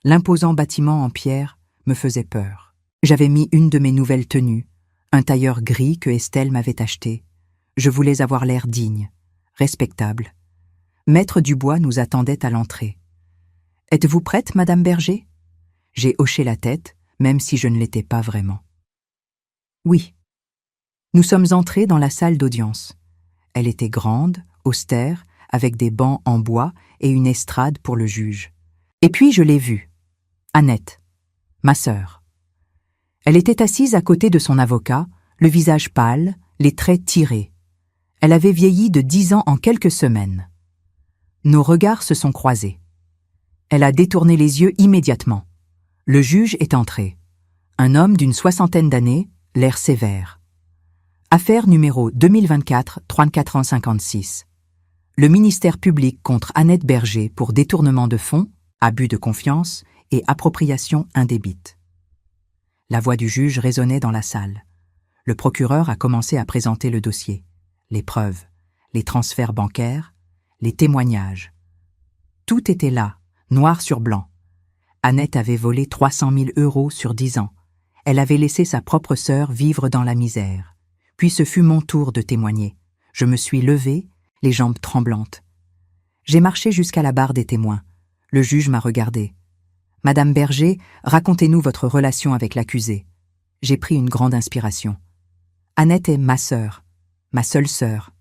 L'imposant bâtiment en pierre me faisait peur. J'avais mis une de mes nouvelles tenues, un tailleur gris que Estelle m'avait acheté. Je voulais avoir l'air digne, respectable. Maître Dubois nous attendait à l'entrée. « Êtes-vous prête, Madame Berger ?» J'ai hoché la tête, même si je ne l'étais pas vraiment. Oui. Nous sommes entrés dans la salle d'audience. Elle était grande, austère, avec des bancs en bois et une estrade pour le juge. Et puis je l'ai vue. Annette, ma sœur. Elle était assise à côté de son avocat, le visage pâle, les traits tirés. Elle avait vieilli de 10 ans en quelques semaines. Nos regards se sont croisés. Elle a détourné les yeux immédiatement. Le juge est entré. Un homme d'une 60aine d'années, l'air sévère. Affaire numéro 2024-3456. Le ministère public contre Annette Berger pour détournement de fonds, abus de confiance et appropriation indébite. La voix du juge résonnait dans la salle. Le procureur a commencé à présenter le dossier, les preuves, les transferts bancaires, les témoignages. Tout était là, noir sur blanc. Annette avait volé 300 000 € sur 10 ans. Elle avait laissé sa propre sœur vivre dans la misère. Puis ce fut mon tour de témoigner. Je me suis levée, les jambes tremblantes. J'ai marché jusqu'à la barre des témoins. Le juge m'a regardée. « Madame Berger, racontez-nous votre relation avec l'accusé. » J'ai pris une grande inspiration. Annette est ma sœur, ma seule sœur.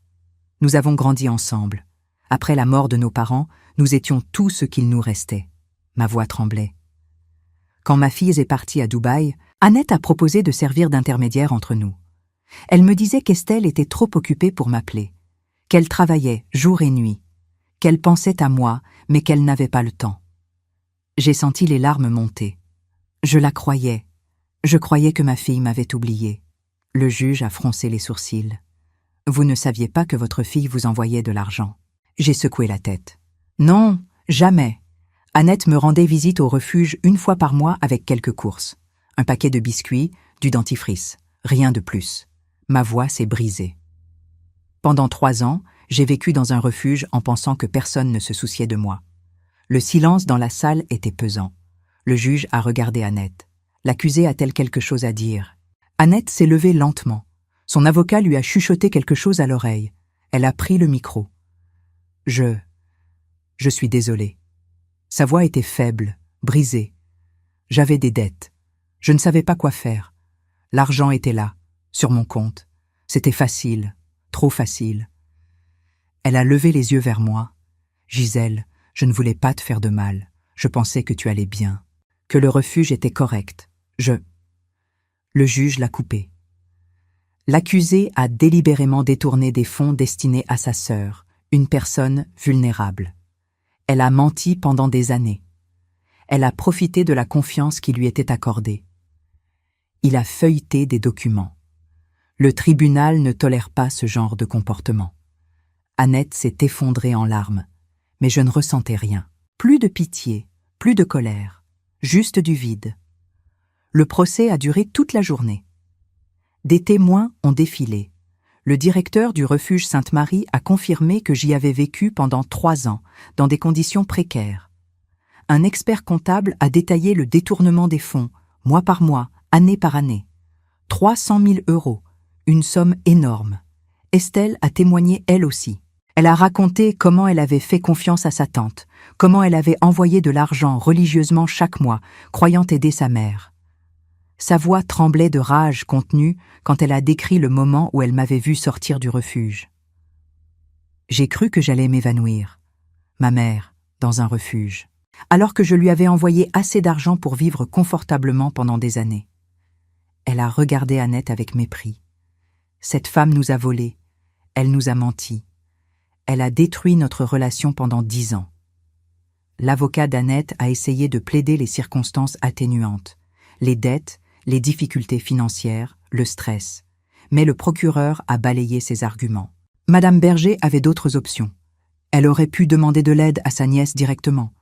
Nous avons grandi ensemble. Après la mort de nos parents, nous étions tout ce qu'il nous restait. Ma voix tremblait. Quand ma fille est partie à Dubaï, Annette a proposé de servir d'intermédiaire entre nous. Elle me disait qu'Estelle était trop occupée pour m'appeler, qu'elle travaillait jour et nuit, qu'elle pensait à moi, mais qu'elle n'avait pas le temps. J'ai senti les larmes monter. Je la croyais. Je croyais que ma fille m'avait oubliée. Le juge a froncé les sourcils. « Vous ne saviez pas que votre fille vous envoyait de l'argent ?» J'ai secoué la tête. « Non, jamais. Annette me rendait visite au refuge une fois par mois avec quelques courses. Un paquet de biscuits, du dentifrice. Rien de plus. » Ma voix s'est brisée. Pendant 3 ans, j'ai vécu dans un refuge en pensant que personne ne se souciait de moi. Le silence dans la salle était pesant. Le juge a regardé Annette. L'accusée a-t-elle quelque chose à dire? Annette s'est levée lentement. Son avocat lui a chuchoté quelque chose à l'oreille. Elle a pris le micro. Je suis désolée. Sa voix était faible, brisée. J'avais des dettes. Je ne savais pas quoi faire. L'argent était là, sur mon compte. C'était facile, trop facile. Elle a levé les yeux vers moi. Gisèle, je ne voulais pas te faire de mal. Je pensais que tu allais bien, que le refuge était correct. Le juge l'a coupé. L'accusé a délibérément détourné des fonds destinés à sa sœur, une personne vulnérable. Elle a menti pendant des années. Elle a profité de la confiance qui lui était accordée. Il a feuilleté des documents. Le tribunal ne tolère pas ce genre de comportement. Annette s'est effondrée en larmes, mais je ne ressentais rien. Plus de pitié, plus de colère, juste du vide. Le procès a duré toute la journée. Des témoins ont défilé. Le directeur du refuge Sainte-Marie a confirmé que j'y avais vécu pendant 3 ans, dans des conditions précaires. Un expert comptable a détaillé le détournement des fonds, mois par mois, année par année. 300 000 €, une somme énorme. Estelle a témoigné elle aussi. Elle a raconté comment elle avait fait confiance à sa tante, comment elle avait envoyé de l'argent religieusement chaque mois, croyant aider sa mère. Sa voix tremblait de rage contenue quand elle a décrit le moment où elle m'avait vu sortir du refuge. J'ai cru que j'allais m'évanouir. Ma mère, dans un refuge, alors que je lui avais envoyé assez d'argent pour vivre confortablement pendant des années. Elle a regardé Annette avec mépris. Cette femme nous a volés, elle nous a menti. Elle a détruit notre relation pendant 10 ans. L'avocat d'Annette a essayé de plaider les circonstances atténuantes, les dettes, les difficultés financières, le stress. Mais le procureur a balayé ses arguments. Madame Berger avait d'autres options. Elle aurait pu demander de l'aide à sa nièce directement.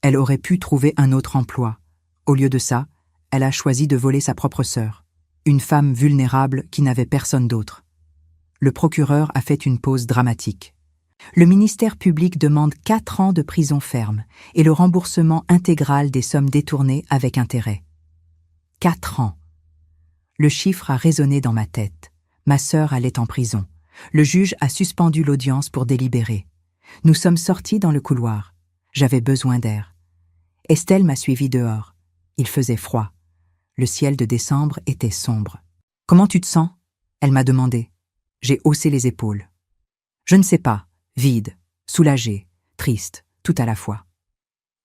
Elle aurait pu trouver un autre emploi. Au lieu de ça, elle a choisi de voler sa propre sœur, une femme vulnérable qui n'avait personne d'autre. Le procureur a fait une pause dramatique. Le ministère public demande 4 ans de prison ferme et le remboursement intégral des sommes détournées avec intérêt. 4 ans. Le chiffre a résonné dans ma tête. Ma sœur allait en prison. Le juge a suspendu l'audience pour délibérer. Nous sommes sortis dans le couloir. J'avais besoin d'air. Estelle m'a suivi dehors. Il faisait froid. Le ciel de décembre était sombre. « Comment tu te sens ?» Elle m'a demandé. J'ai haussé les épaules. Je ne sais pas. Vide, soulagé, triste, tout à la fois.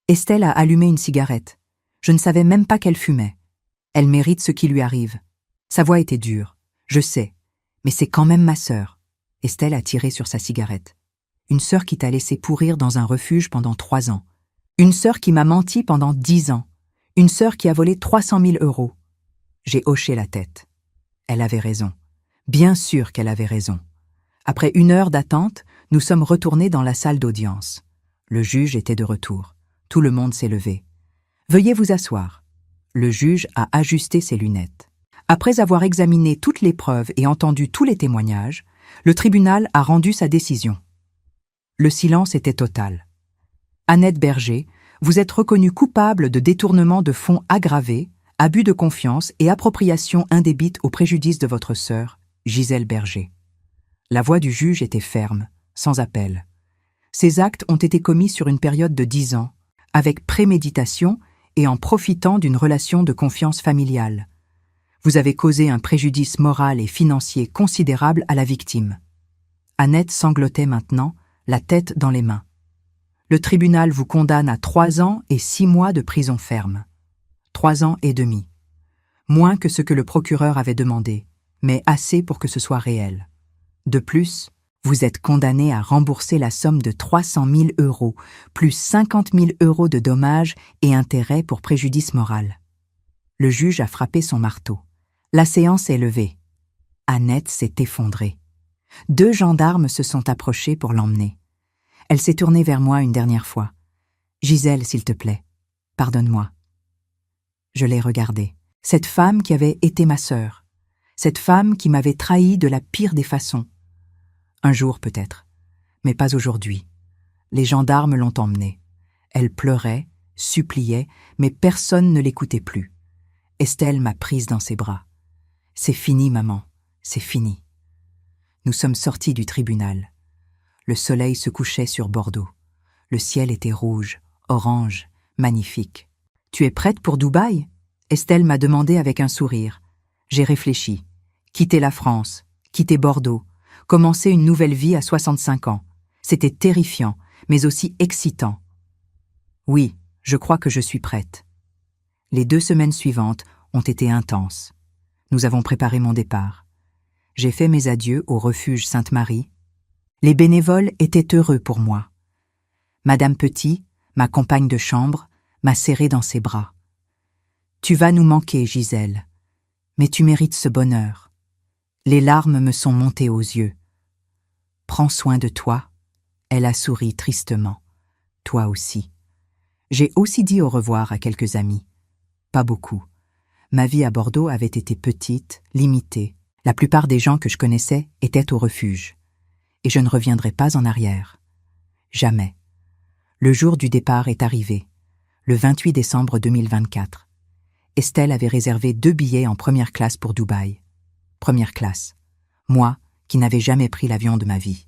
Estelle a allumé une cigarette. Je ne savais même pas qu'elle fumait. Elle mérite ce qui lui arrive. Sa voix était dure. Je sais, mais c'est quand même ma sœur. Estelle a tiré sur sa cigarette. Une sœur qui t'a laissé pourrir dans un refuge pendant 3 ans. Une sœur qui m'a menti pendant 10 ans. Une sœur qui a volé 300 000 €. J'ai hoché la tête. Elle avait raison. Bien sûr qu'elle avait raison. Après 1 heure d'attente, nous sommes retournés dans la salle d'audience. Le juge était de retour. Tout le monde s'est levé. « Veuillez vous asseoir. » Le juge a ajusté ses lunettes. Après avoir examiné toutes les preuves et entendu tous les témoignages, le tribunal a rendu sa décision. Le silence était total. Annette Berger, vous êtes reconnue coupable de détournement de fonds aggravé, abus de confiance et appropriation indébite au préjudice de votre sœur, Gisèle Berger. La voix du juge était ferme, sans appel. Ces actes ont été commis sur une période de 10 ans, avec préméditation et en profitant d'une relation de confiance familiale. Vous avez causé un préjudice moral et financier considérable à la victime. Annette sanglotait maintenant, la tête dans les mains. Le tribunal vous condamne à 3 ans et 6 mois de prison ferme. 3 ans et demi. Moins que ce que le procureur avait demandé, mais assez pour que ce soit réel. De plus, vous êtes condamné à rembourser la somme de 300 000 €, plus 50 000 € de dommages et intérêts pour préjudice moral. Le juge a frappé son marteau. La séance est levée. Annette s'est effondrée. 2 gendarmes se sont approchés pour l'emmener. Elle s'est tournée vers moi une dernière fois. « Gisèle, s'il te plaît, pardonne-moi. » Je l'ai regardée. Cette femme qui avait été ma sœur. Cette femme qui m'avait trahi de la pire des façons. Un jour peut-être, mais pas aujourd'hui. Les gendarmes l'ont emmenée. Elle pleurait, suppliait, mais personne ne l'écoutait plus. Estelle m'a prise dans ses bras. « C'est fini, maman, c'est fini. » Nous sommes sortis du tribunal. Le soleil se couchait sur Bordeaux. Le ciel était rouge, orange, magnifique. « Tu es prête pour Dubaï ?» Estelle m'a demandé avec un sourire. J'ai réfléchi. Quitter la France, quitter Bordeaux, commencer une nouvelle vie à 65 ans. C'était terrifiant, mais aussi excitant. Oui, je crois que je suis prête. Les 2 semaines suivantes ont été intenses. Nous avons préparé mon départ. J'ai fait mes adieux au refuge Sainte-Marie. Les bénévoles étaient heureux pour moi. Madame Petit, ma compagne de chambre, m'a serrée dans ses bras. « Tu vas nous manquer, Gisèle, mais tu mérites ce bonheur. » Les larmes me sont montées aux yeux. « Prends soin de toi. » Elle a souri tristement. « Toi aussi. » J'ai aussi dit au revoir à quelques amis. Pas beaucoup. Ma vie à Bordeaux avait été petite, limitée. La plupart des gens que je connaissais étaient au refuge. Et je ne reviendrai pas en arrière. Jamais. Le jour du départ est arrivé, le 28 décembre 2024. Estelle avait réservé 2 billets en première classe pour Dubaï. Première classe. Moi, qui n'avais jamais pris l'avion de ma vie.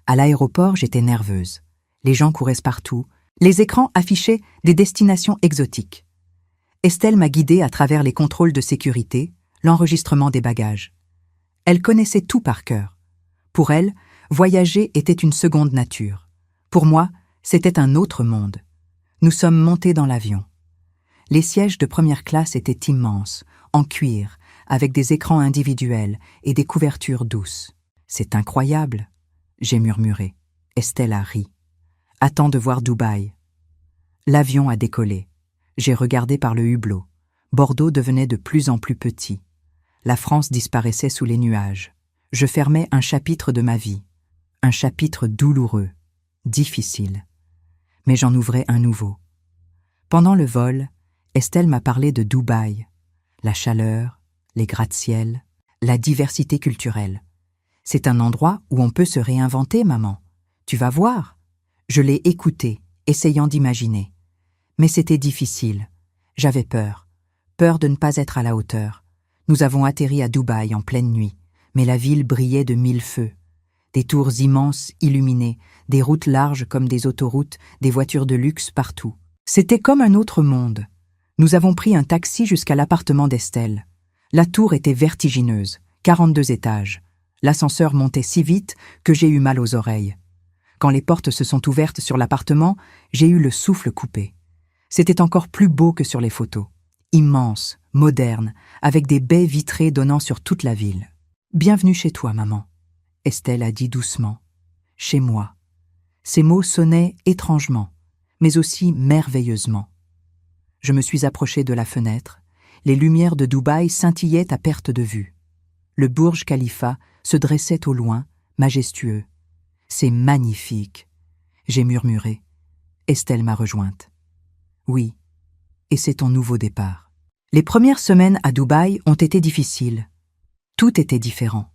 À l'aéroport, j'étais nerveuse. Les gens couraient partout, Les écrans affichaient des destinations exotiques. Estelle m'a guidée à travers les contrôles de sécurité, l'enregistrement des bagages. Elle connaissait tout par cœur. Pour elle, voyager était une seconde nature. Pour moi, c'était un autre monde. Nous sommes montés dans l'avion. Les sièges de première classe étaient immenses, en cuir, avec des écrans individuels et des couvertures douces. « C'est incroyable !» j'ai murmuré. Estelle a ri. « Attends de voir Dubaï. » L'avion a décollé. J'ai regardé par le hublot. Bordeaux devenait de plus en plus petit. La France disparaissait sous les nuages. Je fermais un chapitre de ma vie. Un chapitre douloureux, difficile. Mais j'en ouvrais un nouveau. Pendant le vol, Estelle m'a parlé de Dubaï. La chaleur, les gratte-ciel, la diversité culturelle. C'est un endroit où on peut se réinventer, maman. Tu vas voir. Je l'ai écoutée, essayant d'imaginer. Mais c'était difficile. J'avais peur. Peur de ne pas être à la hauteur. Nous avons atterri à Dubaï en pleine nuit, mais la ville brillait de mille feux. Des tours immenses illuminées, des routes larges comme des autoroutes, des voitures de luxe partout. C'était comme un autre monde. Nous avons pris un taxi jusqu'à l'appartement d'Estelle. La tour était vertigineuse, 42 étages. L'ascenseur montait si vite que j'ai eu mal aux oreilles. Quand les portes se sont ouvertes sur l'appartement, j'ai eu le souffle coupé. C'était encore plus beau que sur les photos. Immense, moderne, avec des baies vitrées donnant sur toute la ville. « Bienvenue chez toi, maman », Estelle a dit doucement. « Chez moi ». Ces mots sonnaient étrangement, mais aussi merveilleusement. Je me suis approchée de la fenêtre. Les lumières de Dubaï scintillaient à perte de vue. Le Burj Khalifa se dressait au loin, majestueux. « C'est magnifique », j'ai murmuré. Estelle m'a rejointe. « Oui, et c'est ton nouveau départ. » Les premières semaines à Dubaï ont été difficiles. Tout était différent.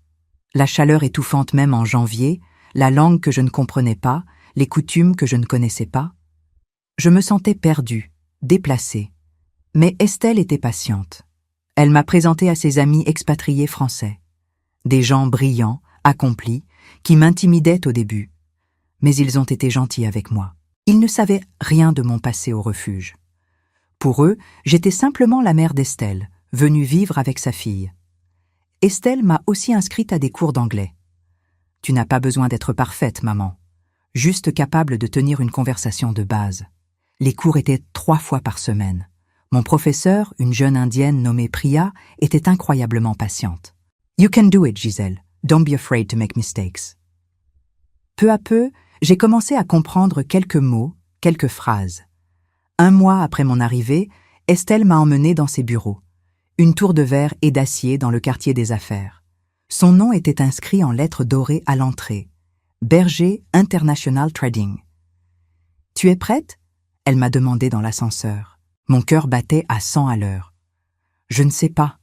La chaleur étouffante même en janvier, la langue que je ne comprenais pas, les coutumes que je ne connaissais pas. Je me sentais perdue, déplacée. Mais Estelle était patiente. Elle m'a présenté à ses amis expatriés français. Des gens brillants, accomplis, qui m'intimidaient au début. Mais ils ont été gentils avec moi. Ils ne savaient rien de mon passé au refuge. Pour eux, j'étais simplement la mère d'Estelle, venue vivre avec sa fille. Estelle m'a aussi inscrite à des cours d'anglais. « Tu n'as pas besoin d'être parfaite, maman. Juste capable de tenir une conversation de base. » Les cours étaient 3 fois par semaine. Mon professeur, une jeune indienne nommée Priya, était incroyablement patiente. « You can do it, Gisèle. Don't be afraid to make mistakes. » Peu à peu, j'ai commencé à comprendre quelques mots, quelques phrases. 1 mois après mon arrivée, Estelle m'a emmenée dans ses bureaux. Une tour de verre et d'acier dans le quartier des affaires. Son nom était inscrit en lettres dorées à l'entrée. Berger International Trading. « Tu es prête ?» elle m'a demandé dans l'ascenseur. Mon cœur battait à 100 à l'heure. « Je ne sais pas. »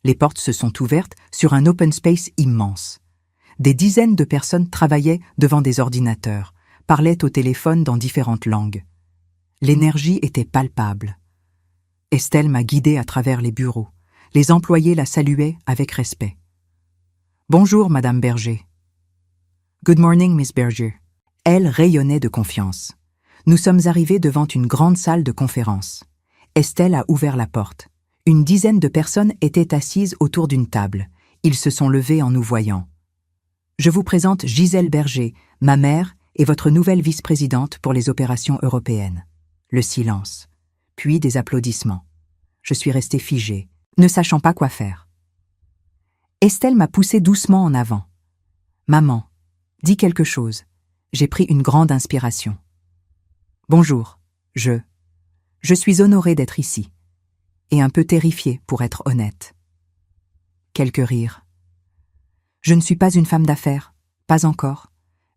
Les portes se sont ouvertes sur un open space immense. Des dizaines de personnes travaillaient devant des ordinateurs, parlaient au téléphone dans différentes langues. L'énergie était palpable. Estelle m'a guidée à travers les bureaux. Les employés la saluaient avec respect. « Bonjour, Madame Berger. »« Good morning, Miss Berger. » Elle rayonnait de confiance. Nous sommes arrivés devant une grande salle de conférence. Estelle a ouvert la porte. Une dizaine de personnes étaient assises autour d'une table. Ils se sont levés en nous voyant. « Je vous présente Gisèle Berger, ma mère et votre nouvelle vice-présidente pour les opérations européennes. » Le silence. Puis des applaudissements. Je suis restée figée, ne sachant pas quoi faire. Estelle m'a poussée doucement en avant. « Maman, dis quelque chose. » J'ai pris une grande inspiration. « Bonjour, je suis honorée d'être ici. Et un peu terrifiée, pour être honnête. » Quelques rires. « Je ne suis pas une femme d'affaires, pas encore,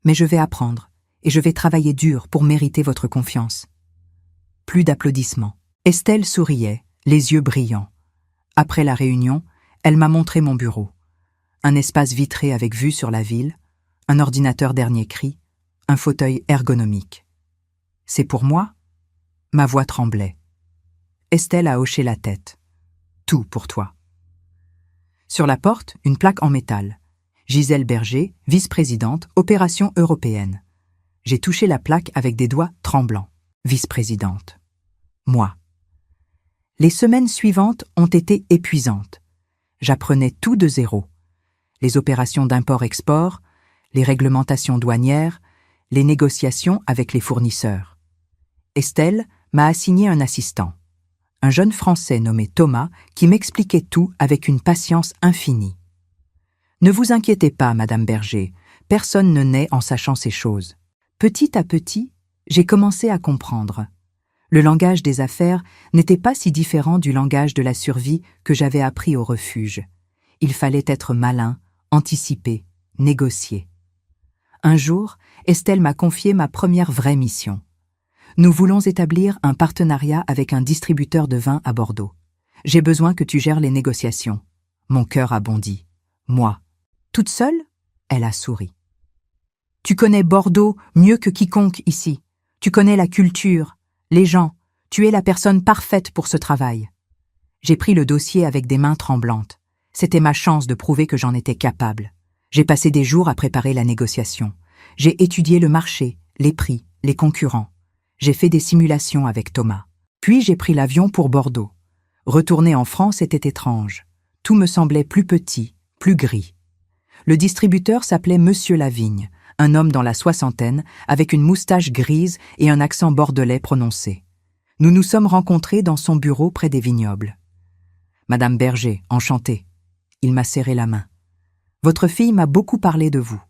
mais je vais apprendre et je vais travailler dur pour mériter votre confiance. » Plus d'applaudissements. Estelle souriait, les yeux brillants. Après la réunion, elle m'a montré mon bureau. Un espace vitré avec vue sur la ville, un ordinateur dernier cri, un fauteuil ergonomique. « C'est pour moi ?» Ma voix tremblait. Estelle a hoché la tête. « Tout pour toi. » Sur la porte, une plaque en métal. Gisèle Berger, vice-présidente, opération européenne. J'ai touché la plaque avec des doigts tremblants. Vice-présidente. Moi. Les semaines suivantes ont été épuisantes. J'apprenais tout de zéro. Les opérations d'import-export, les réglementations douanières, les négociations avec les fournisseurs. Estelle m'a assigné un assistant, un jeune Français nommé Thomas qui m'expliquait tout avec une patience infinie. Ne vous inquiétez pas, Madame Berger, personne ne naît en sachant ces choses. Petit à petit, j'ai commencé à comprendre. Le langage des affaires n'était pas si différent du langage de la survie que j'avais appris au refuge. Il fallait être malin, anticiper, négocier. Un jour, Estelle m'a confié ma première vraie mission. Nous voulons établir un partenariat avec un distributeur de vin à Bordeaux. J'ai besoin que tu gères les négociations. Mon cœur a bondi. Moi. Toute seule? Elle a souri. Tu connais Bordeaux mieux que quiconque ici. Tu connais la culture, les gens. Tu es la personne parfaite pour ce travail. J'ai pris le dossier avec des mains tremblantes. C'était ma chance de prouver que j'en étais capable. J'ai passé des jours à préparer la négociation. J'ai étudié le marché, les prix, les concurrents. J'ai fait des simulations avec Thomas. Puis j'ai pris l'avion pour Bordeaux. Retourner en France était étrange. Tout me semblait plus petit, plus gris. Le distributeur s'appelait Monsieur Lavigne, un homme dans la soixantaine, avec une moustache grise et un accent bordelais prononcé. Nous nous sommes rencontrés dans son bureau près des vignobles. Madame Berger, enchantée. Il m'a serré la main. Votre fille m'a beaucoup parlé de vous.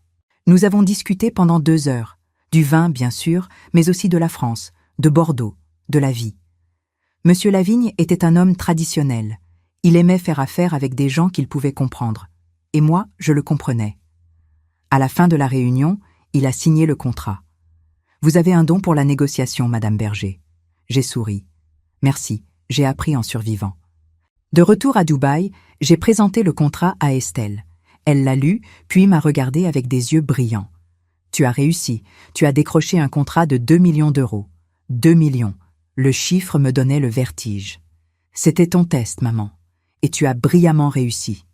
Nous avons discuté pendant 2 heures. Du vin, bien sûr, mais aussi de la France, de Bordeaux, de la vie. Monsieur Lavigne était un homme traditionnel. Il aimait faire affaire avec des gens qu'il pouvait comprendre. Et moi, je le comprenais. À la fin de la réunion, il a signé le contrat. Vous avez un don pour la négociation, Madame Berger. J'ai souri. Merci, j'ai appris en survivant. De retour à Dubaï, j'ai présenté le contrat à Estelle. Elle l'a lu, puis m'a regardé avec des yeux brillants. Tu as réussi, tu as décroché un contrat de 2 millions d'euros. 2 millions. Le chiffre me donnait le vertige. C'était ton test, maman. Et tu as brillamment réussi.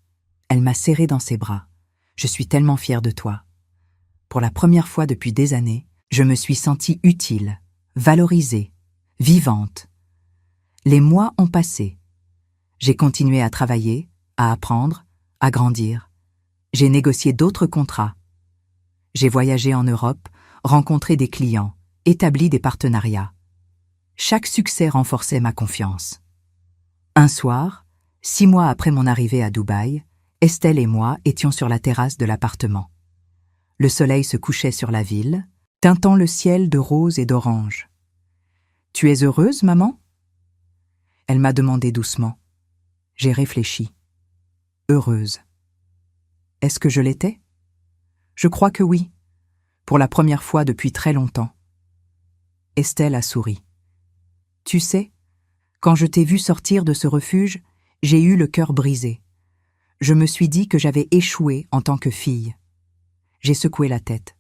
Elle m'a serré dans ses bras. Je suis tellement fière de toi. Pour la première fois depuis des années, je me suis sentie utile, valorisée, vivante. Les mois ont passé. J'ai continué à travailler, à apprendre, à grandir. J'ai négocié d'autres contrats. J'ai voyagé en Europe, rencontré des clients, établi des partenariats. Chaque succès renforçait ma confiance. Un soir, 6 mois après mon arrivée à Dubaï, Estelle et moi étions sur la terrasse de l'appartement. Le soleil se couchait sur la ville, teintant le ciel de rose et d'orange. « Tu es heureuse, maman ?» Elle m'a demandé doucement. J'ai réfléchi. Heureuse. Est-ce que je l'étais? Je crois que oui, pour la première fois depuis très longtemps. Estelle a souri. Tu sais, quand je t'ai vue sortir de ce refuge, j'ai eu le cœur brisé. Je me suis dit que j'avais échoué en tant que fille. J'ai secoué la tête.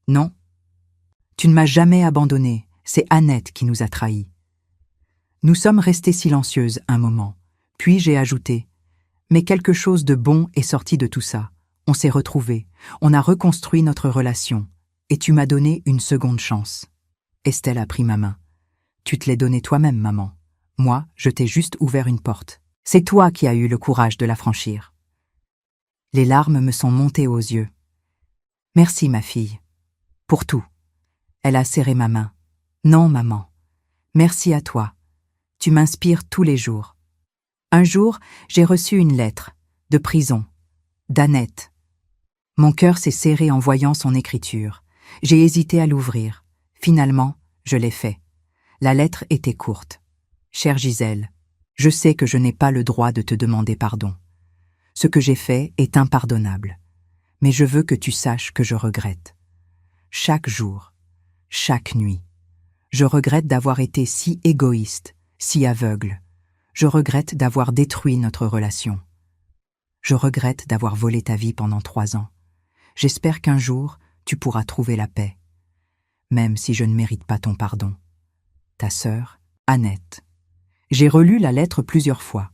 Non, tu ne m'as jamais abandonnée, c'est Annette qui nous a trahis. Nous sommes restées silencieuses un moment, puis j'ai ajouté « Mais quelque chose de bon est sorti de tout ça. On s'est retrouvés, on a reconstruit notre relation, et tu m'as donné une seconde chance. » Estelle a pris ma main. « Tu te l'es donnée toi-même, maman. Moi, je t'ai juste ouvert une porte. C'est toi qui as eu le courage de la franchir. » Les larmes me sont montées aux yeux. « Merci, ma fille. Pour tout. » Elle a serré ma main. « Non, maman. Merci à toi. Tu m'inspires tous les jours. » Un jour, j'ai reçu une lettre, de prison, d'Annette. Mon cœur s'est serré en voyant son écriture. J'ai hésité à l'ouvrir. Finalement, je l'ai fait. La lettre était courte. « Chère Gisèle, je sais que je n'ai pas le droit de te demander pardon. Ce que j'ai fait est impardonnable. Mais je veux que tu saches que je regrette. Chaque jour, chaque nuit, je regrette d'avoir été si égoïste, si aveugle. Je regrette d'avoir détruit notre relation. Je regrette d'avoir volé ta vie pendant 3 ans. J'espère qu'un jour, tu pourras trouver la paix. Même si je ne mérite pas ton pardon. Ta sœur, Annette. » J'ai relu la lettre plusieurs fois.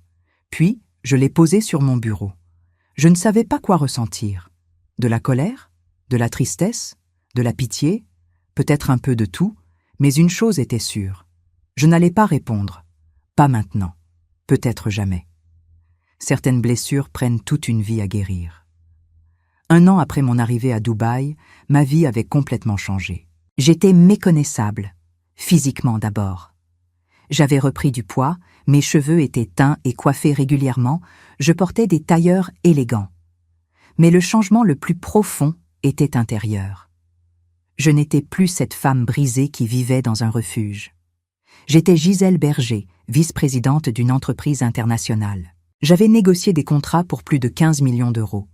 Puis, je l'ai posée sur mon bureau. Je ne savais pas quoi ressentir. De la colère? De la tristesse? De la pitié? peut-être un peu de tout, mais une chose était sûre. Je n'allais pas répondre. Pas maintenant. Peut-être jamais. Certaines blessures prennent toute une vie à guérir. 1 an après mon arrivée à Dubaï, ma vie avait complètement changé. J'étais méconnaissable, physiquement d'abord. J'avais repris du poids, mes cheveux étaient teints et coiffés régulièrement, je portais des tailleurs élégants. Mais le changement le plus profond était intérieur. Je n'étais plus cette femme brisée qui vivait dans un refuge. J'étais Gisèle Berger, vice-présidente d'une entreprise internationale. J'avais négocié des contrats pour plus de 15 millions d'euros.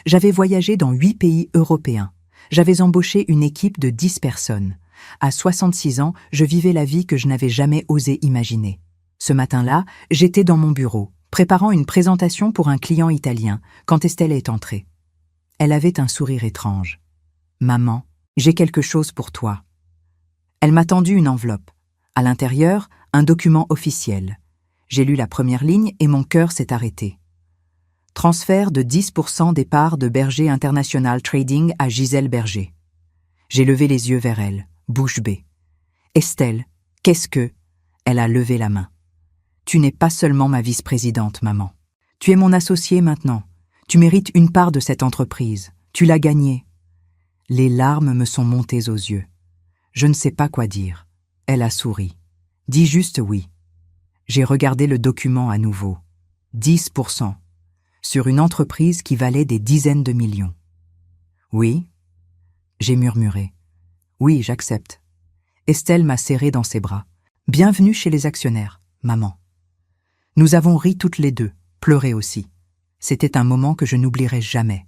J'avais voyagé dans 8 pays européens. J'avais embauché une équipe de 10 personnes. À 66 ans, je vivais la vie que je n'avais jamais osé imaginer. Ce matin-là, j'étais dans mon bureau, préparant une présentation pour un client italien, quand Estelle est entrée. Elle avait un sourire étrange. « Maman, j'ai quelque chose pour toi. » Elle m'a tendu une enveloppe. À l'intérieur, un document officiel. J'ai lu la première ligne et mon cœur s'est arrêté. Transfert de 10% des parts de Berger International Trading à Gisèle Berger. J'ai levé les yeux vers elle, bouche bée. « Estelle, qu'est-ce que… » Elle a levé la main. « Tu n'es pas seulement ma vice-présidente, maman. Tu es mon associée maintenant. Tu mérites une part de cette entreprise. Tu l'as gagnée. » Les larmes me sont montées aux yeux. Je ne sais pas quoi dire. Elle a souri. « Dis juste oui. » J'ai regardé le document à nouveau. 10%. Sur une entreprise qui valait des dizaines de millions. « Oui ?» J'ai murmuré. « Oui, j'accepte. » Estelle m'a serré dans ses bras. « Bienvenue chez les actionnaires, maman. » Nous avons ri toutes les deux, pleuré aussi. C'était un moment que je n'oublierai jamais.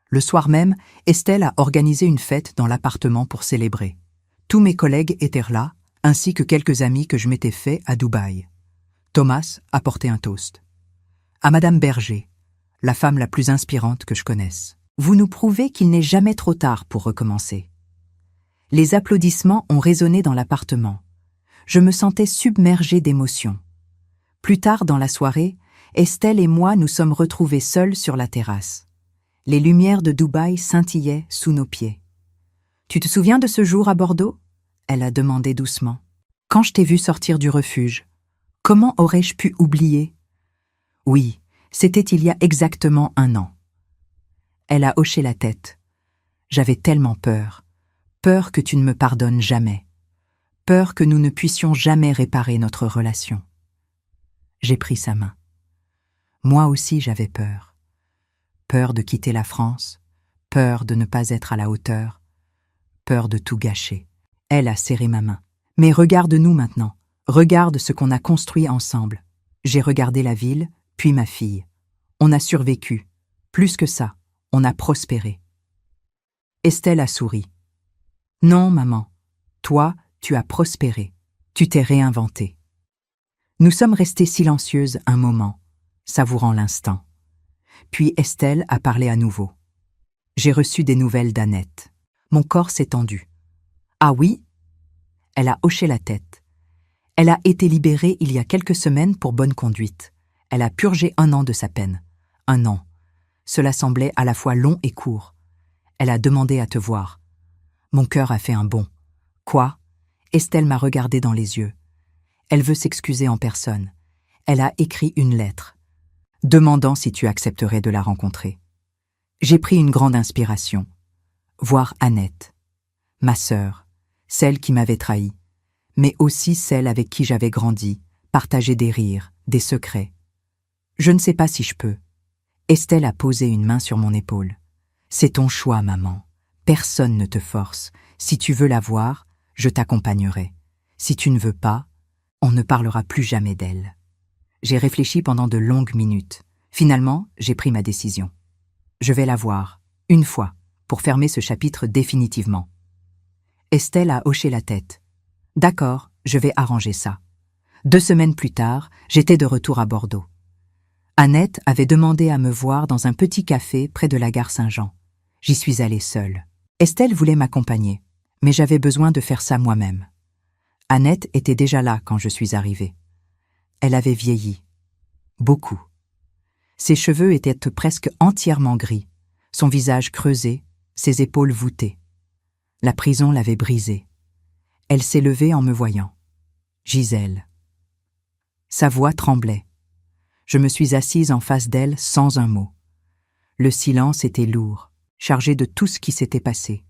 Le soir même, Estelle a organisé une fête dans l'appartement pour célébrer. Tous mes collègues étaient là, ainsi que quelques amis que je m'étais fait à Dubaï. Thomas a porté un toast. À Madame Berger, la femme la plus inspirante que je connaisse. Vous nous prouvez qu'il n'est jamais trop tard pour recommencer. Les applaudissements ont résonné dans l'appartement. Je me sentais submergée d'émotions. Plus tard dans la soirée, Estelle et moi nous sommes retrouvés seuls sur la terrasse. Les lumières de Dubaï scintillaient sous nos pieds. « Tu te souviens de ce jour à Bordeaux ?» Elle a demandé doucement. « Quand je t'ai vu sortir du refuge, comment aurais-je pu oublier ?» Oui, c'était il y a exactement 1 an. Elle a hoché la tête. J'avais tellement peur. Peur que tu ne me pardonnes jamais. Peur que nous ne puissions jamais réparer notre relation. J'ai pris sa main. Moi aussi j'avais peur. Peur de quitter la France, peur de ne pas être à la hauteur, peur de tout gâcher. Elle a serré ma main. « Mais regarde-nous maintenant, regarde ce qu'on a construit ensemble. » J'ai regardé la ville, puis ma fille. On a survécu. Plus que ça, on a prospéré. Estelle a souri. « Non, maman, toi, tu as prospéré. Tu t'es réinventée. » Nous sommes restés silencieuses un moment, savourant l'instant. Puis Estelle a parlé à nouveau. J'ai reçu des nouvelles d'Annette. Mon corps s'est tendu. « Ah oui ?» Elle a hoché la tête. Elle a été libérée il y a quelques semaines pour bonne conduite. Elle a purgé 1 an de sa peine. 1 an. Cela semblait à la fois long et court. Elle a demandé à te voir. Mon cœur a fait un bond. Quoi ? Estelle m'a regardé dans les yeux. Elle veut s'excuser en personne. Elle a écrit une lettre, demandant si tu accepterais de la rencontrer. J'ai pris une grande inspiration. Voir Annette, ma sœur, celle qui m'avait trahi, mais aussi celle avec qui j'avais grandi, partager des rires, des secrets. Je ne sais pas si je peux. Estelle a posé une main sur mon épaule. C'est ton choix, maman. Personne ne te force. Si tu veux la voir, je t'accompagnerai. Si tu ne veux pas, on ne parlera plus jamais d'elle. J'ai réfléchi pendant de longues minutes. Finalement, j'ai pris ma décision. Je vais la voir, une fois, pour fermer ce chapitre définitivement. Estelle a hoché la tête. D'accord, je vais arranger ça. 2 semaines plus tard, j'étais de retour à Bordeaux. Annette avait demandé à me voir dans un petit café près de la gare Saint-Jean. J'y suis allée seule. Estelle voulait m'accompagner, mais j'avais besoin de faire ça moi-même. Annette était déjà là quand je suis arrivée. Elle avait vieilli. Beaucoup. Ses cheveux étaient presque entièrement gris, son visage creusé, ses épaules voûtées. La prison l'avait brisée. Elle s'est levée en me voyant. Gisèle. Sa voix tremblait. Je me suis assise en face d'elle sans un mot. Le silence était lourd, chargé de tout ce qui s'était passé.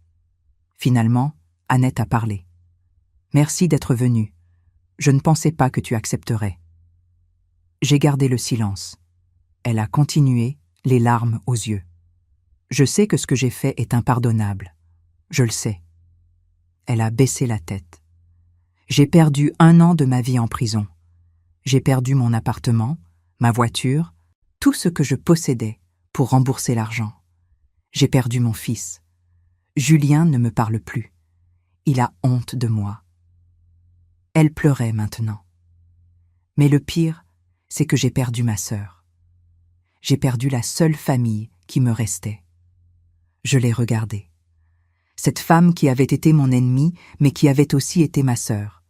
Finalement, Annette a parlé. « Merci d'être venue. Je ne pensais pas que tu accepterais. » J'ai gardé le silence. Elle a continué, les larmes aux yeux. « Je sais que ce que j'ai fait est impardonnable. Je le sais. » Elle a baissé la tête. « J'ai perdu 1 an de ma vie en prison. J'ai perdu mon appartement, ma voiture, tout ce que je possédais pour rembourser l'argent. J'ai perdu mon fils. Julien ne me parle plus. Il a honte de moi. » Elle pleurait maintenant. Mais le pire, c'est que j'ai perdu ma sœur. J'ai perdu la seule famille qui me restait. Je l'ai regardée. Cette femme qui avait été mon ennemie, mais qui avait aussi été ma sœur.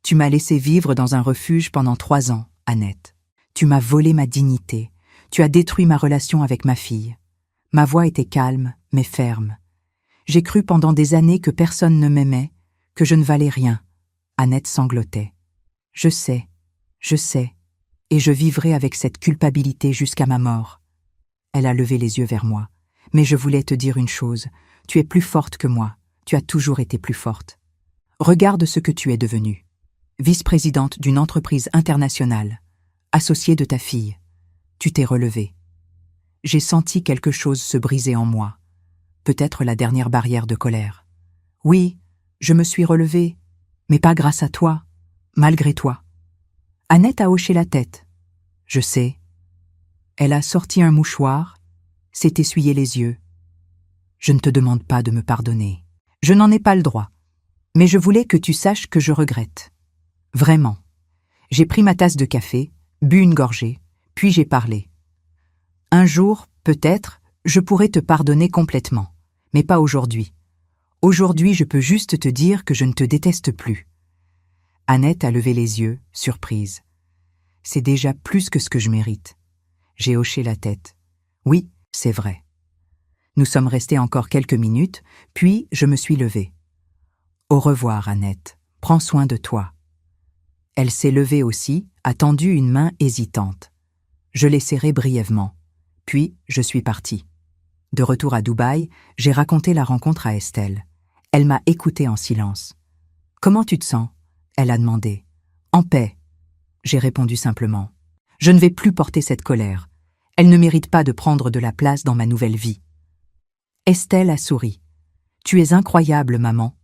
Tu m'as laissé vivre dans un refuge pendant 3 ans, Annette. Tu m'as volé ma dignité. Tu as détruit ma relation avec ma fille. Ma voix était calme, mais ferme. J'ai cru pendant des années que personne ne m'aimait, que je ne valais rien. Annette sanglotait. Je sais, et je vivrai avec cette culpabilité jusqu'à ma mort. Elle a levé les yeux vers moi. Mais je voulais te dire une chose, tu es plus forte que moi, tu as toujours été plus forte. Regarde ce que tu es devenue. Vice-présidente d'une entreprise internationale, associée de ta fille. Tu t'es relevée. J'ai senti quelque chose se briser en moi. Peut-être la dernière barrière de colère. Oui, je me suis relevée, mais pas grâce à toi, malgré toi. Annette a hoché la tête. Je sais. Elle a sorti un mouchoir, s'est essuyé les yeux. Je ne te demande pas de me pardonner. Je n'en ai pas le droit. Mais je voulais que tu saches que je regrette. Vraiment. J'ai pris ma tasse de café, bu une gorgée, puis j'ai parlé. Un jour, peut-être, je pourrai te pardonner complètement, mais pas aujourd'hui. Aujourd'hui, je peux juste te dire que je ne te déteste plus. Annette a levé les yeux, surprise. C'est déjà plus que ce que je mérite. J'ai hoché la tête. Oui, c'est vrai. Nous sommes restés encore quelques minutes, puis je me suis levée. Au revoir, Annette. Prends soin de toi. Elle s'est levée aussi, a tendu une main hésitante. Je l'ai serrée brièvement. Puis, je suis partie. De retour à Dubaï, j'ai raconté la rencontre à Estelle. Elle m'a écoutée en silence. « Comment tu te sens ?» Elle a demandé. « En paix. » J'ai répondu simplement. « Je ne vais plus porter cette colère. Elle ne mérite pas de prendre de la place dans ma nouvelle vie. » Estelle a souri. « Tu es incroyable, maman. »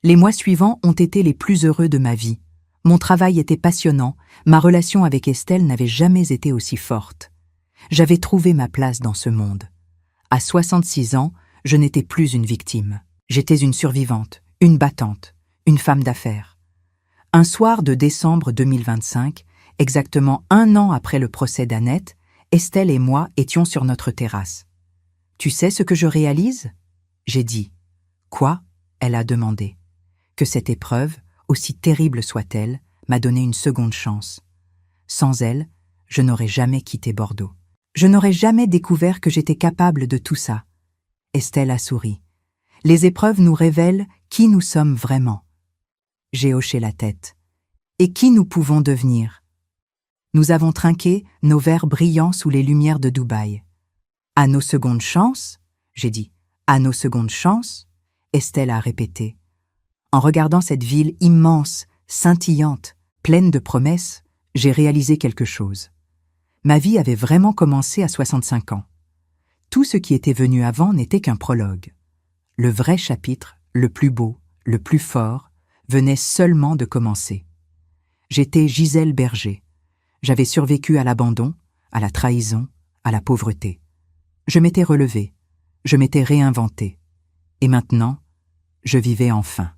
Les mois suivants ont été les plus heureux de ma vie. Mon travail était passionnant, ma relation avec Estelle n'avait jamais été aussi forte. J'avais trouvé ma place dans ce monde. À 66 ans, je n'étais plus une victime. J'étais une survivante, une battante, une femme d'affaires. Un soir de décembre 2025, exactement 1 an après le procès d'Annette, Estelle et moi étions sur notre terrasse. « Tu sais ce que je réalise ?» J'ai dit. « Quoi ?» Elle a demandé. Que cette épreuve, aussi terrible soit-elle, m'a donné une seconde chance. Sans elle, je n'aurais jamais quitté Bordeaux. Je n'aurais jamais découvert que j'étais capable de tout ça. Estelle a souri. Les épreuves nous révèlent qui nous sommes vraiment. J'ai hoché la tête. Et qui nous pouvons devenir? Nous avons trinqué, nos verres brillants sous les lumières de Dubaï. À nos secondes chances, j'ai dit. À nos secondes chances, Estelle a répété. En regardant cette ville immense, scintillante, pleine de promesses, j'ai réalisé quelque chose. Ma vie avait vraiment commencé à 65 ans. Tout ce qui était venu avant n'était qu'un prologue. Le vrai chapitre, le plus beau, le plus fort, venait seulement de commencer. J'étais Gisèle Berger. J'avais survécu à l'abandon, à la trahison, à la pauvreté. Je m'étais relevée, je m'étais réinventée. Et maintenant, je vivais enfin.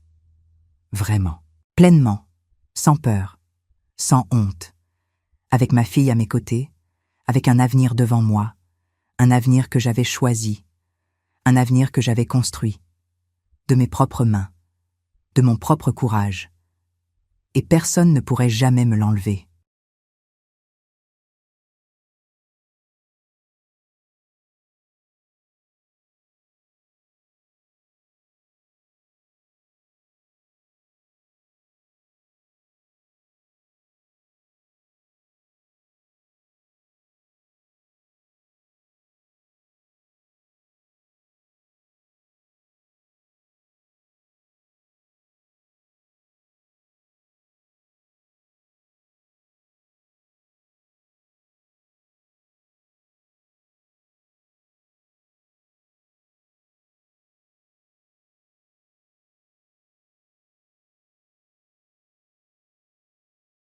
Vraiment, pleinement, sans peur, sans honte, avec ma fille à mes côtés, avec un avenir devant moi, un avenir que j'avais choisi, un avenir que j'avais construit, de mes propres mains, de mon propre courage. Et personne ne pourrait jamais me l'enlever.